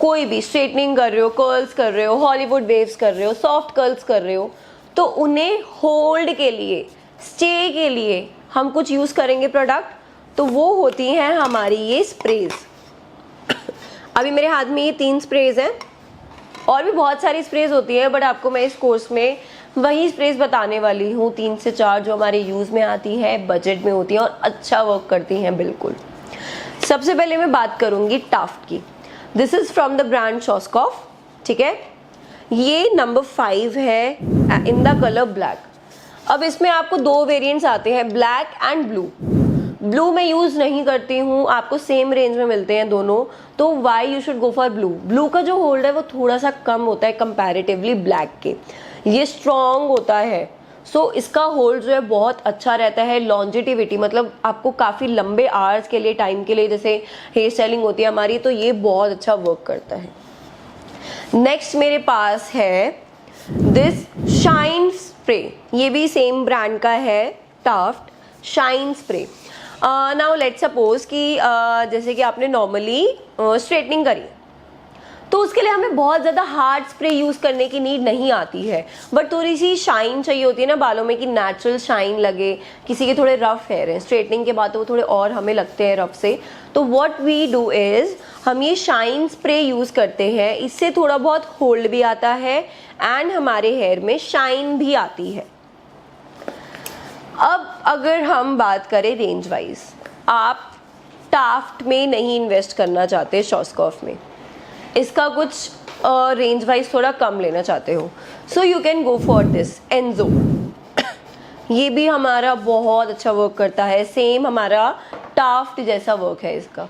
कोई भी स्ट्रेटनिंग कर रहे हो, कर्ल्स कर रहे हो, हॉलीवुड वेव्स कर रहे हो, सॉफ्ट कर्ल्स कर रहे हो, तो उन्हें होल्ड के लिए, स्टे के लिए हम कुछ यूज़ करेंगे प्रोडक्ट, तो वो होती हैं हमारी ये स्प्रेज। अभी मेरे हाथ में ये 3 स्प्रेज हैं, और भी बहुत सारी स्प्रेज होती है, बट आपको मैं इस कोर्स में वही स्प्रेज बताने वाली हूँ 3 से 4 जो हमारे यूज़ में आती है, बजट में होती हैं और अच्छा वर्क करती हैं बिल्कुल। सबसे पहले मैं बात करूँगी टाफ्ट की। This is from the brand Schwarzkopf, ठीक है। ये नंबर 5 है इन द कलर ब्लैक। अब इसमें आपको 2 वेरिएंट्स आते हैं, ब्लैक एंड ब्लू। ब्लू मैं यूज़ नहीं करती हूँ, आपको सेम रेंज में मिलते हैं दोनों, तो why you should go for blue. Blue का जो होल्ड है वो थोड़ा सा कम होता है कंपैरेटिवली ब्लैक के, ये स्ट्रॉन्ग होता है। सो इसका होल्ड जो है बहुत अच्छा रहता है, लॉन्जिटिविटी मतलब आपको काफ़ी लंबे आवर्स के लिए, टाइम के लिए जैसे हेयर स्टाइलिंग होती है हमारी, तो ये बहुत अच्छा वर्क करता है। नेक्स्ट मेरे पास है दिस शाइन स्प्रे, ये भी सेम ब्रांड का है, Taft shine spray. Now let's suppose कि जैसे कि आपने नॉर्मली स्ट्रेटनिंग करी, तो उसके लिए हमें बहुत ज़्यादा हार्ड स्प्रे यूज़ करने की नीड नहीं आती है, बट थोड़ी सी शाइन चाहिए होती है ना बालों में कि नेचुरल शाइन लगे। किसी के थोड़े रफ हेयर हैं, स्ट्रेटनिंग के बाद तो वो थोड़े और हमें लगते हैं रफ से, तो व्हाट वी डू इज़ हम ये शाइन स्प्रे यूज़ करते हैं। इससे थोड़ा बहुत होल्ड भी आता है एंड हमारे हेयर में शाइन भी आती है। अब अगर हम बात करें रेंज वाइज, आप टाफ्ट में नहीं इन्वेस्ट करना चाहते, शॉर्ट्सकॉफ में इसका कुछ रेंज वाइज थोड़ा कम लेना चाहते हो, so you can go for this Enzo. ये भी हमारा बहुत अच्छा वर्क करता है, सेम हमारा टाफ्ट जैसा वर्क है इसका।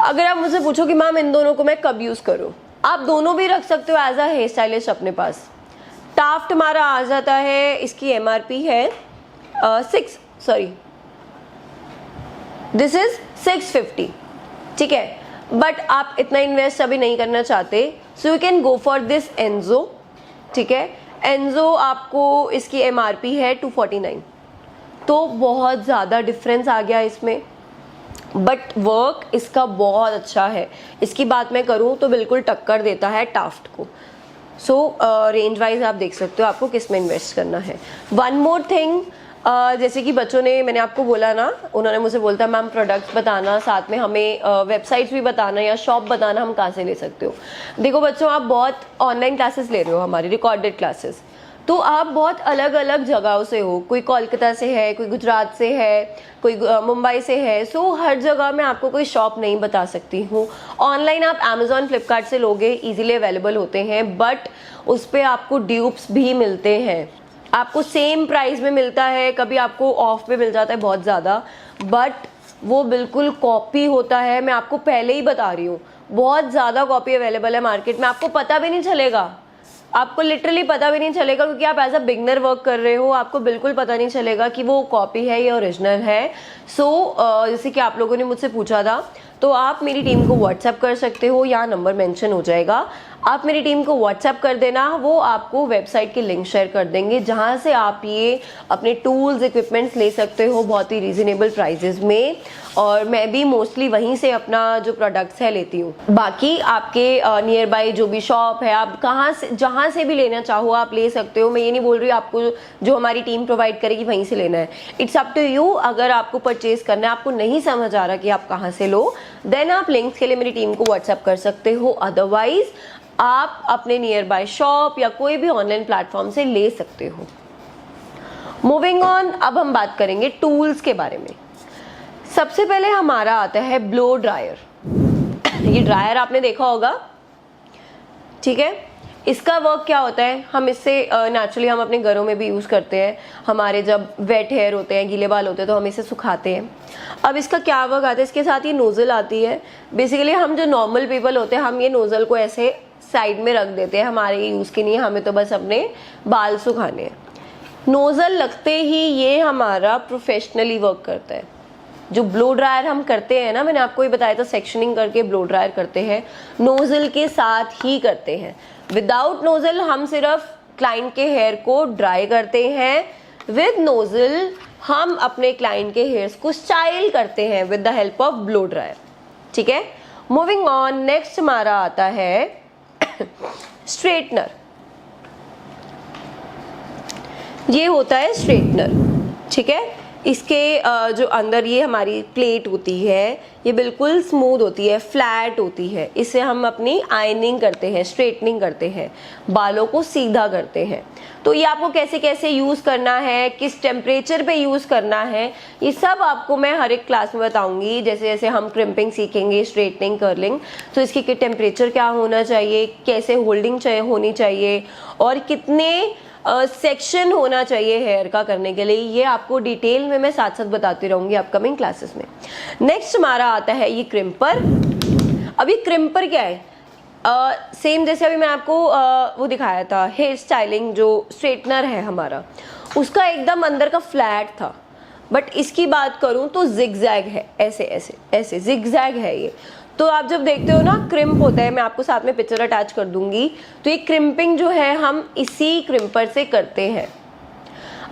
अगर आप मुझसे पूछो कि मैम इन दोनों को मैं कब यूज़ करूँ, आप दोनों भी रख सकते हो एज अ हेयर स्टाइलिस्ट अपने पास। टाफ्ट हमारा आ जाता है, इसकी MRP है दिस इज 650, ठीक है, बट आप इतना इन्वेस्ट अभी नहीं करना चाहते, so you can go for this Enzo, ठीक है। एनजो आपको इसकी MRP है 249, तो बहुत ज़्यादा डिफरेंस आ गया इसमें, बट वर्क इसका बहुत अच्छा है। इसकी बात मैं करूँ तो बिल्कुल टक्कर देता है टाफ्ट को। सो रेंज वाइज आप देख सकते हो आपको किस में इन्वेस्ट करना है। वन मोर थिंग, जैसे कि बच्चों ने, मैंने आपको बोला ना, उन्होंने मुझे बोलता मैम प्रोडक्ट्स बताना, साथ में हमें वेबसाइट्स भी बताना या शॉप बताना, हम कहाँ से ले सकते हो। देखो बच्चों, आप बहुत ऑनलाइन क्लासेस ले रहे हो, हमारी रिकॉर्डेड क्लासेस, तो आप बहुत अलग अलग जगहों से हो, कोई कोलकाता से है, कोई गुजरात से है, कोई मुंबई से है, सो हर जगह मैं आपको कोई शॉप नहीं बता सकती हूँ। ऑनलाइन आप अमेजोन फ्लिपकार्ट से लोगे, इजीली अवेलेबल होते हैं, बट उस पर आपको ड्यूप्स भी मिलते हैं, आपको सेम प्राइस में मिलता है, कभी आपको ऑफ पे मिल जाता है बहुत ज़्यादा, बट वो बिल्कुल कॉपी होता है। मैं आपको पहले ही बता रही हूँ, बहुत ज़्यादा कॉपी अवेलेबल है मार्केट में, आपको पता भी नहीं चलेगा, आपको लिटरली पता भी नहीं चलेगा, क्योंकि आप एज अ बिगनर वर्क कर रहे हो, आपको बिल्कुल पता नहीं चलेगा कि वो कॉपी है या ओरिजिनल है। सो जैसे कि आप लोगों ने मुझसे पूछा था, तो आप मेरी टीम को व्हाट्सएप कर सकते हो, यहाँ नंबर मेंशन हो जाएगा, आप मेरी टीम को व्हाट्सएप कर देना, वो आपको वेबसाइट की लिंक शेयर कर देंगे, जहाँ से आप ये अपने टूल्स इक्विपमेंट्स ले सकते हो बहुत ही रीजनेबल प्राइजेस में। और मैं भी मोस्टली वहीं से अपना जो प्रोडक्ट्स है लेती हूँ। बाकी आपके नियर बाय जो भी शॉप है, आप कहाँ से, जहाँ से भी लेना चाहो आप ले सकते हो। मैं ये नहीं बोल रही आपको जो हमारी टीम प्रोवाइड करेगी वहीं से लेना है, इट्स अप टू यू। अगर आपको परचेज करना है, आपको नहीं समझ आ रहा कि आप कहाँ से लो, देन आप लिंक्स के लिए मेरी टीम को व्हाट्सएप कर सकते हो, अदरवाइज आप अपने नियर बाय शॉप या कोई भी ऑनलाइन प्लेटफॉर्म से ले सकते हो। मूविंग ऑन, अब हम बात करेंगे टूल्स के बारे में। सबसे पहले हमारा आता है ब्लो ड्रायर। ये ड्रायर आपने देखा होगा, ठीक है। इसका वर्क क्या होता है, हम इससे नेचुरली हम अपने घरों में भी यूज़ करते हैं। हमारे जब वेट हेयर होते हैं, गीले बाल होते हैं, तो हम इसे सुखाते हैं। अब इसका क्या वर्क आता है, इसके साथ ये नोज़ल आती है। बेसिकली हम जो नॉर्मल पीपल होते हैं, हम ये नोज़ल को ऐसे साइड में रख देते हैं, हमारे यूज़ के नहीं, हमें तो बस अपने बाल सुखाने हैं। नोज़ल लगते ही ये हमारा प्रोफेशनली वर्क करता है। जो ब्लो ड्रायर हम करते हैं ना, मैंने आपको ये बताया था, सेक्शनिंग करके ब्लो ड्रायर करते हैं, नोज़ल के साथ ही करते हैं। विदाउट नोज़ल हम सिर्फ क्लाइंट के हेयर को ड्राई करते हैं, विद नोज़ल हम अपने क्लाइंट के हेयर्स को स्टाइल करते हैं with the help of blow dryer, ठीक है। मूविंग ऑन, नेक्स्ट हमारा आता है स्ट्रेटनर। ये होता है स्ट्रेटनर, ठीक है। इसके जो अंदर ये हमारी प्लेट होती है, ये बिल्कुल स्मूथ होती है, फ्लैट होती है। इससे हम अपनी आयनिंग करते हैं, स्ट्रेटनिंग करते हैं, बालों को सीधा करते हैं। तो ये आपको कैसे कैसे यूज़ करना है, किस टेम्परेचर पे यूज़ करना है, ये सब आपको मैं हर एक क्लास में बताऊंगी। जैसे जैसे हम क्रिम्पिंग सीखेंगे, स्ट्रेटनिंग, कर्लिंग, तो इसकी टेम्परेचर क्या होना चाहिए, कैसे होल्डिंग होनी चाहिए, और कितने सेक्शन होना चाहिए हेयर का करने के लिए, ये आपको डिटेल में मैं साथ साथ बताती रहूंगी अपकमिंग क्लासेस में। नेक्स्ट हमारा आता है ये क्रिम्पर। अभी क्रिम्पर क्या है, सेम जैसे अभी मैं आपको वो दिखाया था हेयर स्टाइलिंग, जो स्ट्रेटनर है हमारा, उसका एकदम अंदर का फ्लैट था, बट इसकी बात करूं तो जिगजैग है, ऐसे ऐसे ऐसे जिगजैग है ये। तो आप जब देखते हो ना, क्रिम्प होता है, मैं आपको साथ में पिक्चर अटैच कर दूंगी, तो ये क्रिम्पिंग जो है हम इसी क्रिम्पर से करते हैं।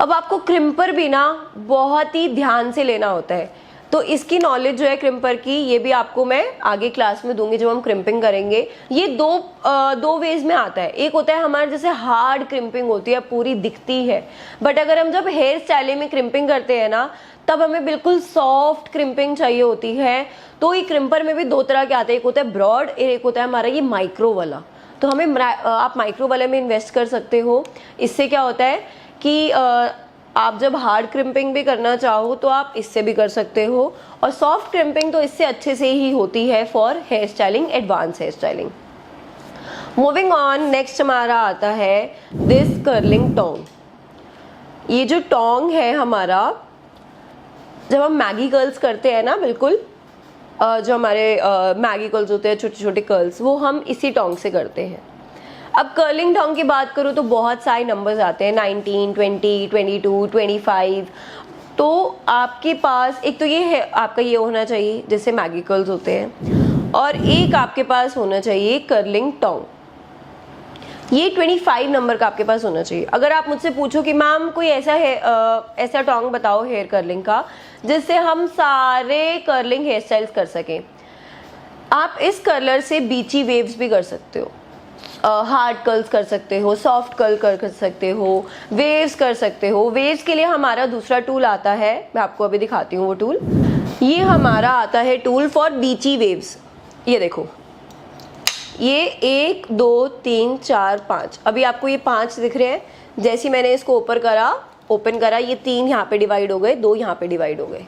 अब आपको क्रिम्पर भी ना बहुत ही ध्यान से लेना होता है, तो इसकी नॉलेज जो है क्रिम्पर की, ये भी आपको मैं आगे क्लास में दूंगी जब हम क्रिम्पिंग करेंगे। ये दो वेज में आता है। एक होता है हमारे जैसे हार्ड क्रिम्पिंग होती है, पूरी दिखती है, बट अगर हम जब हेयर स्टाइलिंग में क्रिम्पिंग करते हैं ना, तब हमें बिल्कुल सॉफ्ट क्रिम्पिंग चाहिए होती है। तो ये क्रिम्पर में भी दो तरह के आते हैं, एक होता है ब्रॉड, एक होता है हमारा ये माइक्रो वाला। तो हमें आप माइक्रो वाले में इन्वेस्ट कर सकते हो। इससे क्या होता है कि आप जब हार्ड क्रिम्पिंग भी करना चाहो तो आप इससे भी कर सकते हो, और सॉफ्ट क्रिम्पिंग तो इससे अच्छे से ही होती है for hair styling, advance hair styling. Moving on, next हमारा आता है दिस कर्लिंग टोंग। ये जो टोंग है हमारा, जब हम मैगी कर्ल्स करते हैं ना, बिल्कुल जो हमारे मैगी कर्ल्स होते हैं, छोटे छोटे कर्ल्स, वो हम इसी टोंग से करते हैं। अब कर्लिंग टोंग की बात करूँ तो बहुत सारे नंबर्स आते हैं, 19, 20, 22, 25। तो आपके पास एक तो ये है, आपका ये होना चाहिए जैसे मैगी कर्ल्स होते हैं, और एक आपके पास होना चाहिए कर्लिंग टोंग। ये 25 नंबर का आपके पास होना चाहिए। अगर आप मुझसे पूछो कि मैम कोई ऐसा है ऐसा टोंग बताओ हेयर कर्लिंग का जिससे हम सारे कर्लिंग हेयर स्टाइल्स कर सकें, आप इस कर्लर से बीची वेव्स भी कर सकते हो, हार्ड कर्ल्स कर सकते हो, सॉफ्ट कर्ल कर सकते हो, वेव्स कर सकते हो। वेव्स के लिए हमारा दूसरा टूल आता है, मैं आपको अभी दिखाती हूँ वो टूल। ये हमारा आता है टूल फॉर बीची वेव्स। ये देखो, ये 1 2 3 4 5, अभी आपको ये 5 दिख रहे हैं। जैसे मैंने इसको ओपन करा, ये 3 यहाँ पे डिवाइड हो गए, 2 यहाँ पे डिवाइड हो गए।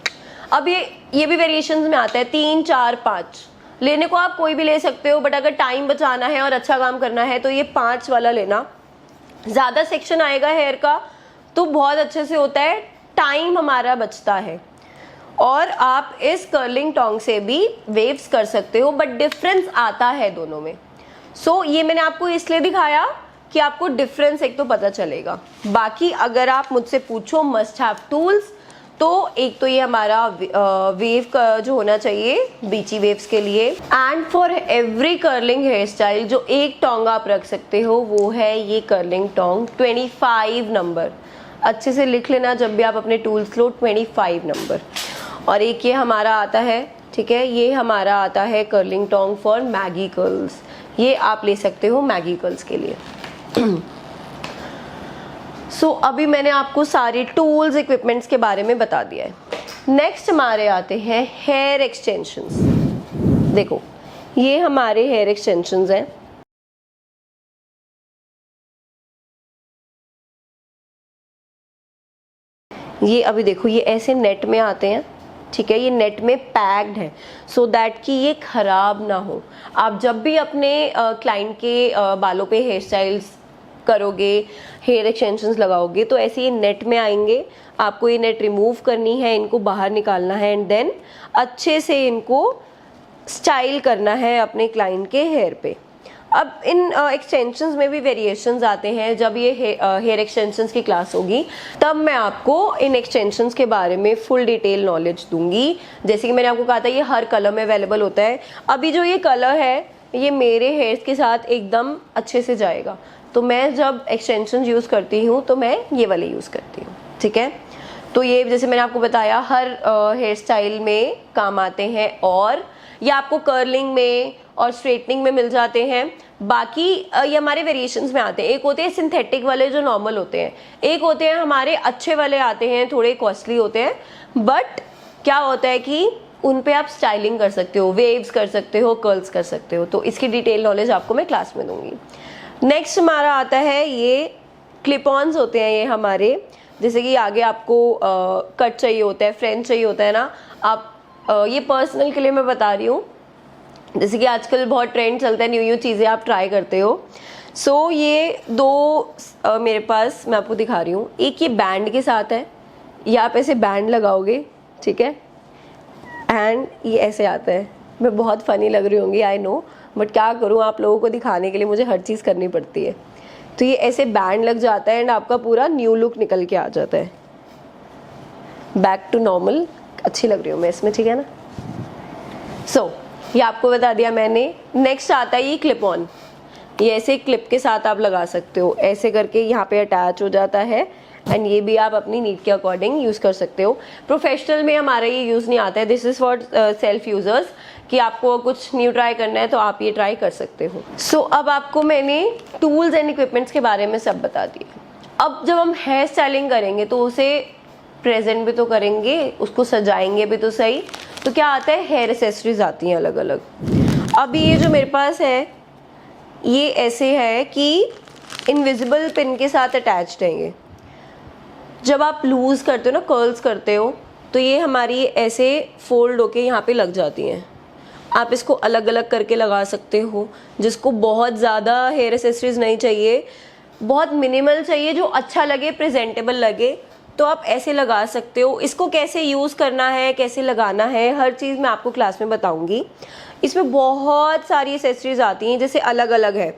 अब ये भी वेरिएशंस में आता है 3 4 5। लेने को आप कोई भी ले सकते हो, बट अगर टाइम बचाना है और अच्छा काम करना है तो ये 5 वाला लेना। ज़्यादा सेक्शन आएगा हेयर का तो बहुत अच्छे से होता है, टाइम हमारा बचता है। और आप इस कर्लिंग टोंग से भी वेव्स कर सकते हो, बट डिफरेंस आता है दोनों में। सो ये मैंने आपको इसलिए दिखाया कि आपको डिफरेंस एक तो पता चलेगा। बाकी अगर आप मुझसे पूछो मस्ट हैव टूल्स, तो एक तो ये हमारा वेव का जो होना चाहिए बीची वेव्स के लिए, and for every curling hair style जो एक टोंग आप रख सकते हो वो है ये कर्लिंग टोंग 25 नंबर। अच्छे से लिख लेना जब भी आप अपने टूल्स लो, 25 नंबर। और एक ये हमारा आता है, ठीक है, ये हमारा आता है curling Tong for Maggi curls. ये आप ले सकते हो मैगी कर्ल्स के लिए। सो अभी मैंने आपको सारे टूल्स इक्विपमेंट्स के बारे में बता दिया है। नेक्स्ट हमारे आते हैं हेयर एक्सटेंशंस। देखो, ये हमारे हेयर एक्सटेंशंस हैं। ये अभी देखो, ये ऐसे नेट में आते हैं, ठीक है, ये नेट में पैक्ड है सो दैट कि ये खराब ना हो। आप जब भी अपने क्लाइंट के बालों पे हेयर स्टाइल्स करोगे, हेयर एक्सटेंशंस लगाओगे, तो ऐसे ये नेट में आएंगे। आपको ये नेट रिमूव करनी है, इनको बाहर निकालना है, एंड देन अच्छे से इनको स्टाइल करना है अपने क्लाइंट के हेयर पे। अब इन एक्सटेंशंस में भी वेरिएशंस आते हैं। जब ये हेयर एक्सटेंशंस की क्लास होगी तब मैं आपको इन एक्सटेंशंस के बारे में फुल डिटेल नॉलेज दूंगी। जैसे कि मैंने आपको कहा था ये हर कलर में अवेलेबल होता है। अभी जो ये कलर है ये मेरे हेयर्स के साथ एकदम अच्छे से जाएगा, तो मैं जब एक्सटेंशन यूज़ करती हूँ तो मैं ये वाले यूज़ करती हूँ, ठीक है। तो ये जैसे मैंने आपको बताया हर हेयर स्टाइल में काम आते हैं, और ये आपको कर्लिंग में और स्ट्रेटनिंग में मिल जाते हैं। बाकी ये हमारे वेरिएशंस में आते हैं। एक होते हैं सिंथेटिक वाले जो नॉर्मल होते हैं, एक होते हैं हमारे अच्छे वाले आते हैं, थोड़े कॉस्टली होते हैं, बट क्या होता है कि उन पे आप स्टाइलिंग कर सकते हो, वेव्स कर सकते हो, कर्ल्स कर सकते हो। तो इसकी डिटेल नॉलेज आपको मैं क्लास में दूंगी। नेक्स्ट हमारा आता है ये क्लिप ऑन्स होते हैं। ये हमारे जैसे कि आगे आपको कट चाहिए होता है, फ्रेंच चाहिए होता है ना, आप ये पर्सनल के लिए मैं बता रही हूँ। जैसे कि आजकल बहुत ट्रेंड चलता है, न्यू चीज़ें आप ट्राई करते हो। सो ये दो मेरे पास मैं आपको दिखा रही हूँ। एक ये बैंड के साथ है, ये आप ऐसे बैंड लगाओगे, ठीक है, एंड ये ऐसे आता है। मैं बहुत फ़नी लग रही होंगी, आई नो, बट क्या करूँ, आप लोगों को दिखाने के लिए मुझे हर चीज़ करनी पड़ती है। तो ये ऐसे बैंड लग जाता है एंड आपका पूरा न्यू लुक निकल के आ जाता है, बैक टू नॉर्मल। अच्छी लग रही हूँ मैं इसमें, ठीक है ना। सो ये आपको बता दिया मैंने। नेक्स्ट आता है ये क्लिप ऑन। ये ऐसे क्लिप के साथ आप लगा सकते हो, ऐसे करके यहाँ पे अटैच हो जाता है एंड ये भी आप अपनी नीड के अकॉर्डिंग यूज़ कर सकते हो। प्रोफेशनल में हमारा ये यूज़ नहीं आता है, this is for self users, कि आपको कुछ न्यू ट्राई करना है तो आप ये ट्राई कर सकते हो। सो अब आपको मैंने टूल्स एंड इक्विपमेंट्स के बारे में सब बता दिए। अब जब हम हेयर स्टाइलिंग करेंगे तो उसे प्रेजेंट भी तो करेंगे, उसको सजाएंगे भी तो सही। तो क्या आता है, हेयर एसेसरीज आती हैं अलग अलग। अब ये जो मेरे पास है ये ऐसे है कि इनविजिबल पिन के साथ अटैच्ड है ये। जब आप लूज़ करते हो ना, कर्ल्स करते हो, तो ये हमारी ऐसे फोल्ड होके यहाँ पे लग जाती हैं। आप इसको अलग अलग करके लगा सकते हो। जिसको बहुत ज़्यादा हेयर एसेसरीज नहीं चाहिए, बहुत मिनिमल चाहिए, जो अच्छा लगे, प्रेजेंटेबल लगे, तो आप ऐसे लगा सकते हो। इसको कैसे यूज़ करना है, कैसे लगाना है, हर चीज़ मैं आपको क्लास में बताऊंगी। इसमें बहुत सारी एसेसरीज आती हैं, जैसे अलग अलग है।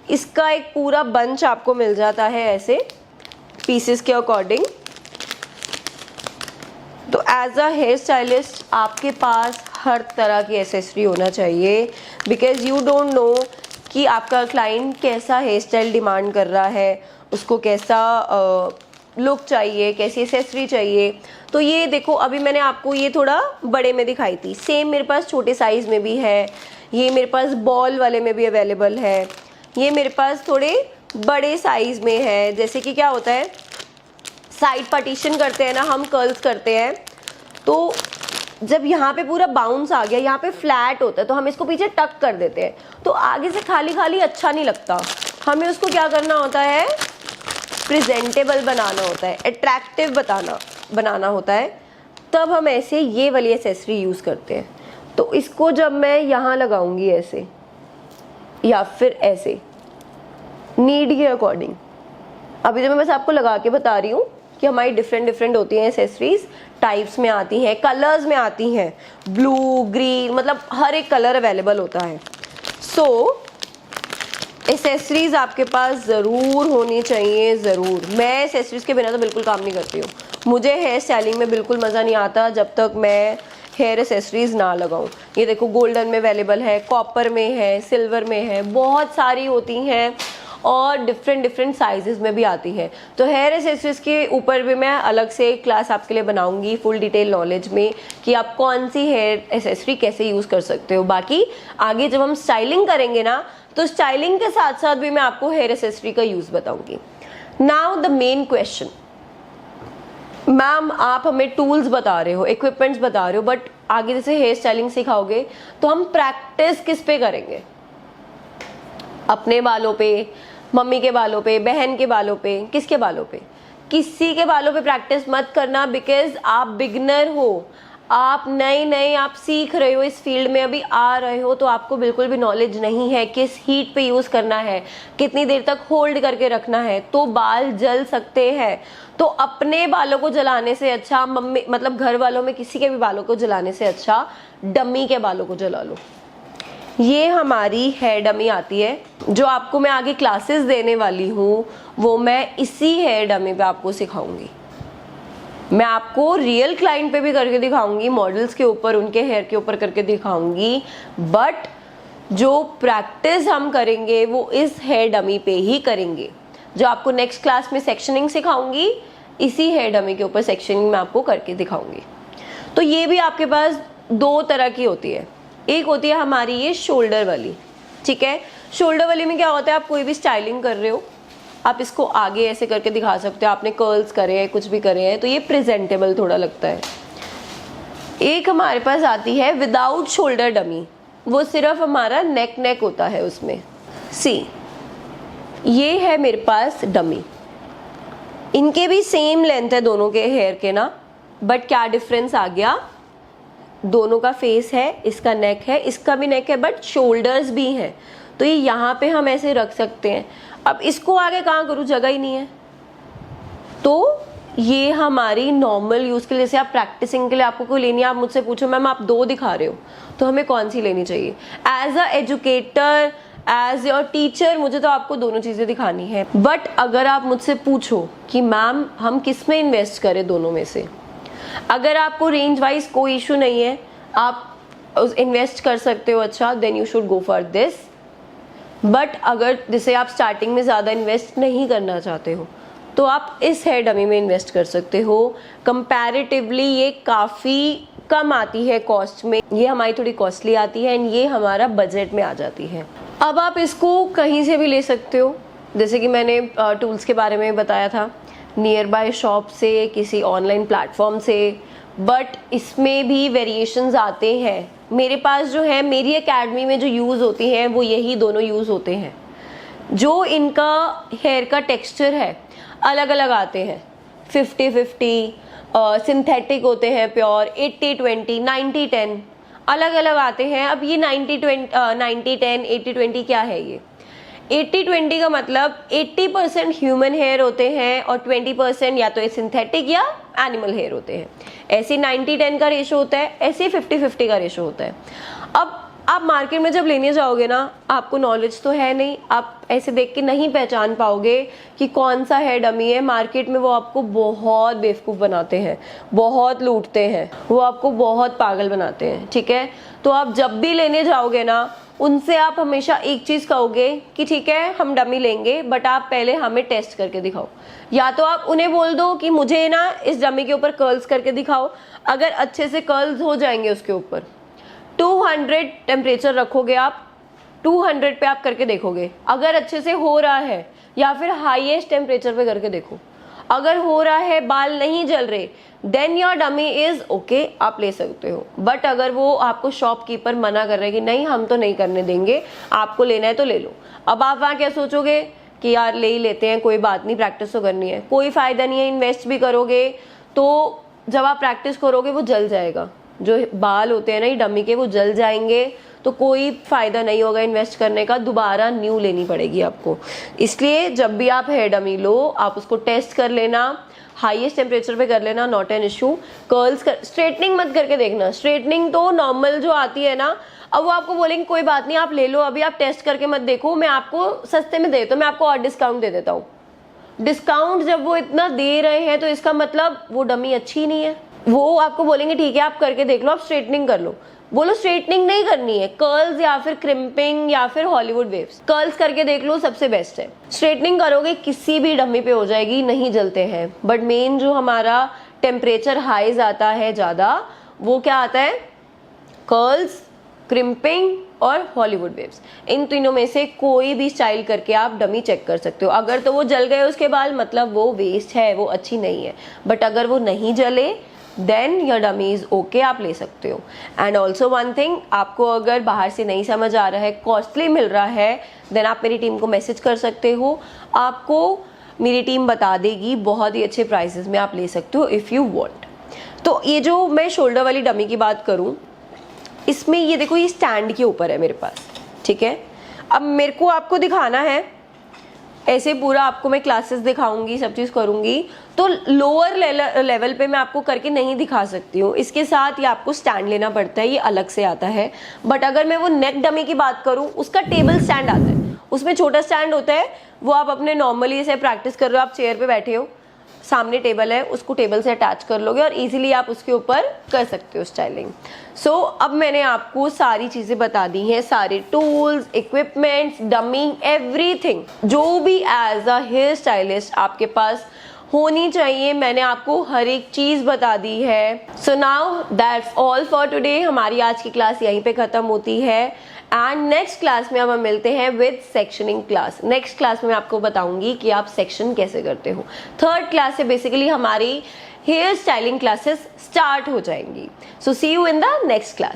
इसका एक पूरा बंच आपको मिल जाता है ऐसे पीसेस के अकॉर्डिंग। तो एज अ हेयर स्टाइलिस्ट आपके पास हर तरह की एसेसरी होना चाहिए, बिकॉज यू डोंट नो कि आपका क्लाइंट कैसा हेयर स्टाइल डिमांड कर रहा है, उसको कैसा लुक चाहिए, कैसी एसेसरी चाहिए। तो ये देखो, अभी मैंने आपको ये थोड़ा बड़े में दिखाई थी, सेम मेरे पास छोटे साइज़ में भी है, ये मेरे पास बॉल वाले में भी अवेलेबल है, ये मेरे पास थोड़े बड़े साइज़ में है। जैसे कि क्या होता है, साइड पार्टीशन करते हैं ना हम, कर्ल्स करते हैं, तो जब यहाँ पे पूरा बाउंस आ गया, यहाँ पे फ्लैट होता है, तो हम इसको पीछे टक कर देते हैं, तो आगे से खाली खाली अच्छा नहीं लगता। हमें उसको क्या करना होता है, प्रेजेंटेबल बनाना होता है, अट्रैक्टिव बनाना होता है। तब हम ऐसे ये वाली एसेसरी यूज़ करते हैं। तो इसको जब मैं यहाँ लगाऊंगी ऐसे या फिर ऐसे, नीड के अकॉर्डिंग, अभी तो मैं बस आपको लगा के बता रही हूँ कि हमारी डिफरेंट होती हैं एसेसरीज, टाइप्स में आती हैं, कलर्स में आती हैं, ब्लू, ग्रीन, मतलब हर एक कलर अवेलेबल होता है। सो एसेसरीज आपके पास ज़रूर होनी चाहिए, ज़रूर। मैं एसेसरीज के बिना तो बिल्कुल काम नहीं करती हूँ। मुझे हेयर स्टाइलिंग में बिल्कुल मज़ा नहीं आता जब तक मैं हेयर एसेसरीज ना लगाऊं। ये देखो, गोल्डन में अवेलेबल है, कॉपर में है, सिल्वर में है, बहुत सारी होती हैं और डिफरेंट साइजेस में भी आती है। तो हेयर एसेसरीज के ऊपर भी मैं अलग से क्लास आपके लिए बनाऊंगी, फुल डिटेल नॉलेज में, कि आप कौन सी हेयर एसेसरी कैसे यूज़ कर सकते हो। बाकी आगे जब हम स्टाइलिंग करेंगे ना, तो स्टाइलिंग के साथ साथ भी मैं आपको हेयर एसेसरी का यूज़ बताऊंगी। Now the main question, ma'am आप हमें टूल्स बता रहे हो, इक्विपमेंट्स बता रहे हो, बट आगे जैसे हेयर स्टाइलिंग सिखाओगे तो हम प्रैक्टिस किस पे करेंगे? अपने बालों पे, मम्मी के बालों पे, बहन के बालों पे, किसके बालों पे? किसी के बालों पे प्रैक्टिस मत करना, बिकॉज आप बिगनर हो, आप नए आप सीख रहे हो, इस फील्ड में अभी आ रहे हो, तो आपको बिल्कुल भी नॉलेज नहीं है किस हीट पे यूज़ करना है, कितनी देर तक होल्ड करके रखना है, तो बाल जल सकते हैं। तो अपने बालों को जलाने से अच्छा, मम्मी मतलब घर वालों में किसी के भी बालों को जलाने से अच्छा डमी के बालों को जला लो। ये हमारी हेयर डमी आती है, जो आपको मैं आगे क्लासेस देने वाली हूँ, वो मैं इसी हेयर डमी पे आपको सिखाऊंगी। मैं आपको रियल क्लाइंट पे भी करके दिखाऊंगी, मॉडल्स के ऊपर, उनके हेयर के ऊपर करके दिखाऊंगी, बट जो प्रैक्टिस हम करेंगे वो इस हेयर डमी पे ही करेंगे। जो आपको नेक्स्ट क्लास में सेक्शनिंग सिखाऊंगी, इसी हेयर डमी के ऊपर सेक्शनिंग मैं आपको करके दिखाऊंगी। तो ये भी आपके पास दो तरह की होती है। एक होती है हमारी ये शोल्डर वाली, ठीक है। शोल्डर वाली में क्या होता है, आप कोई भी स्टाइलिंग कर रहे हो, आप इसको आगे ऐसे करके दिखा सकते हो, आपने कर्ल्स करे हैं, कुछ भी करे हैं, तो ये प्रेजेंटेबल थोड़ा लगता है। एक हमारे पास आती है विदाउट शोल्डर डमी, वो सिर्फ हमारा नेक होता है उसमें। सी, ये है मेरे पास डमी, इनके भी सेम लेंथ है दोनों के हेयर के ना, बट क्या डिफरेंस आ गया, दोनों का फेस है, इसका नेक है, इसका भी नेक है, बट शोल्डर्स भी हैं। तो ये यहाँ पे हम ऐसे रख सकते हैं। अब इसको आगे कहाँ करूँ, जगह ही नहीं है, तो ये हमारी नॉर्मल यूज़ के लिए, जैसे आप प्रैक्टिसिंग के लिए आपको कोई लेनी है, आप मुझसे पूछो मैम आप दो दिखा रहे हो, तो हमें कौन सी लेनी चाहिए? As a educator, as your teacher, मुझे तो आपको दोनों चीज़ें दिखानी है। बट अगर आप मुझसे पूछो कि मैम हम किस में इन्वेस्ट करें दोनों में से, अगर आपको रेंज वाइज कोई इशू नहीं है, आप इन्वेस्ट कर सकते हो, अच्छा, then you should go for this. But अगर जैसे आप स्टार्टिंग में ज़्यादा इन्वेस्ट नहीं करना चाहते हो, तो आप इस हेयर डमी में इन्वेस्ट कर सकते हो। कंपैरेटिवली ये काफ़ी कम आती है कॉस्ट में, ये हमारी थोड़ी कॉस्टली आती है एंड ये हमारा बजट में आ जाती है। अब आप इसको कहीं से भी ले सकते हो, जैसे कि मैंने टूल्स के बारे में बताया था, नियर बाय शॉप से, किसी ऑनलाइन प्लेटफॉर्म से, बट इसमें भी वेरिएशंस आते हैं। मेरे पास जो है मेरी एकेडमी में जो यूज़ होती हैं वो यही दोनों यूज़ होते हैं। जो इनका हेयर का टेक्सचर है अलग अलग आते हैं, 50-50, सिंथेटिक होते हैं प्योर, 80-20, 90-10 अलग अलग आते हैं। अब ये 90-10, 80-20 क्या है? ये 80-20 का मतलब 80% ह्यूमन हेयर होते हैं और 20% या तो सिंथेटिक या एनिमल हेयर होते हैं। ऐसे 90-10 का रेशो होता है, ऐसे 50-50 का रेशो होता है। अब आप मार्केट में जब लेने जाओगे ना, आपको नॉलेज तो है नहीं, आप ऐसे देख के नहीं पहचान पाओगे कि कौन सा हेयर डमी है। मार्केट में वो आपको बहुत बेवकूफ़ बनाते हैं, बहुत लूटते हैं, वो आपको बहुत पागल बनाते हैं, ठीक है। तो आप जब भी लेने जाओगे ना, उनसे आप हमेशा एक चीज़ कहोगे कि ठीक है हम डमी लेंगे, बट आप पहले हमें टेस्ट करके दिखाओ। या तो आप उन्हें बोल दो कि मुझे ना इस डमी के ऊपर कर्ल्स करके दिखाओ। अगर अच्छे से कर्ल्स हो जाएंगे उसके ऊपर 200 टेम्परेचर रखोगे आप, 200 पे आप करके देखोगे, अगर अच्छे से हो रहा है, या फिर हाईएस्ट टेम्परेचर पे करके देखो, अगर हो रहा है, बाल नहीं जल रहे, then your dummy is okay, आप ले सकते हो। बट अगर वो आपको शॉपकीपर मना कर रहे हैं कि नहीं हम तो नहीं करने देंगे, आपको लेना है तो ले लो, अब आप वहाँ क्या सोचोगे कि यार ले ही लेते हैं, कोई बात नहीं, प्रैक्टिस तो करनी है, कोई फ़ायदा नहीं है। इन्वेस्ट भी करोगे तो जब आप प्रैक्टिस करोगे वो जल जाएगा, जो बाल होते हैं ना ये डमी के, वो जल जाएंगे, तो कोई फ़ायदा नहीं होगा इन्वेस्ट करने का, दोबारा न्यू लेनी पड़ेगी आपको। इसलिए जब भी आप हेयर डमी लो, आप उसको टेस्ट कर लेना, हाईएस्ट टेम्परेचर पे कर लेना, नॉट एन इशू। कर्ल्स कर, स्ट्रेटनिंग मत करके देखना, स्ट्रेटनिंग तो नॉर्मल जो आती है ना, अब वो आपको बोलेंगे कोई बात नहीं आप ले लो, अभी आप टेस्ट करके मत देखो, मैं आपको सस्ते में देता हूँ, मैं आपको और डिस्काउंट दे देता हूँ। डिस्काउंट जब वो इतना दे रहे हैं तो इसका मतलब वो डमी अच्छी नहीं है। वो आपको बोलेंगे ठीक है आप करके देख लो, आप स्ट्रेटनिंग कर लो, बोलो स्ट्रेटनिंग नहीं करनी है, कर्ल्स या फिर क्रिम्पिंग या फिर हॉलीवुड वेव्स, कर्ल्स करके देख लो, सबसे बेस्ट है। स्ट्रेटनिंग करोगे किसी भी डमी पे हो जाएगी, नहीं जलते हैं, बट मेन जो हमारा टेम्परेचर हाइज आता है ज़्यादा, वो क्या आता है? कर्ल्स, क्रिम्पिंग और हॉलीवुड वेव्स। इन तीनों में से कोई भी स्टाइल करके आप डमी चेक कर सकते हो। अगर तो वो जल गए उसके बाल, मतलब वो वेस्ट है, वो अच्छी नहीं है। बट अगर वो नहीं जले, then your dummy is okay, आप ले सकते हो। एंड ऑल्सो वन थिंग, आपको अगर बाहर से नहीं समझ आ रहा है, कॉस्टली मिल रहा है, देन आप मेरी टीम को मैसेज कर सकते हो, आपको मेरी टीम बता देगी, बहुत ही अच्छे प्राइसेस में आप ले सकते हो इफ़ यू वांट। तो ये जो मैं शोल्डर वाली डमी की बात करूँ, इसमें ये देखो, ये स्टैंड के ऊपर है मेरे पास, ठीक है। अब मेरे को आपको दिखाना है, ऐसे पूरा आपको मैं क्लासेस दिखाऊंगी, सब चीज़ करूंगी, तो लोअर लेवल पे मैं आपको करके नहीं दिखा सकती हूँ। इसके साथ ये आपको स्टैंड लेना पड़ता है, ये अलग से आता है। बट अगर मैं वो नेक डमी की बात करूँ, उसका टेबल स्टैंड आता है, उसमें छोटा स्टैंड होता है, वो आप अपने नॉर्मली से प्रैक्टिस कर रहे हो, आप चेयर पे बैठे हो, सामने टेबल है, उसको टेबल से अटैच कर लोगे और इजीली आप उसके ऊपर कर सकते हो स्टाइलिंग। सो अब मैंने आपको सारी चीज़ें बता दी हैं, सारे टूल्स, इक्विपमेंट्स, डमी, एवरीथिंग जो भी एज अ हेयर स्टाइलिस्ट आपके पास होनी चाहिए, मैंने आपको हर एक चीज़ बता दी है। So now that's all for today. हमारी आज की क्लास यहीं पे ख़त्म होती है एंड नेक्स्ट क्लास में अब हम मिलते हैं with sectioning class. Next class में मैं आपको बताऊंगी कि आप सेक्शन कैसे करते हो। थर्ड क्लास से बेसिकली हमारी हेयर स्टाइलिंग क्लासेस स्टार्ट हो जाएंगी। So see you in the next class.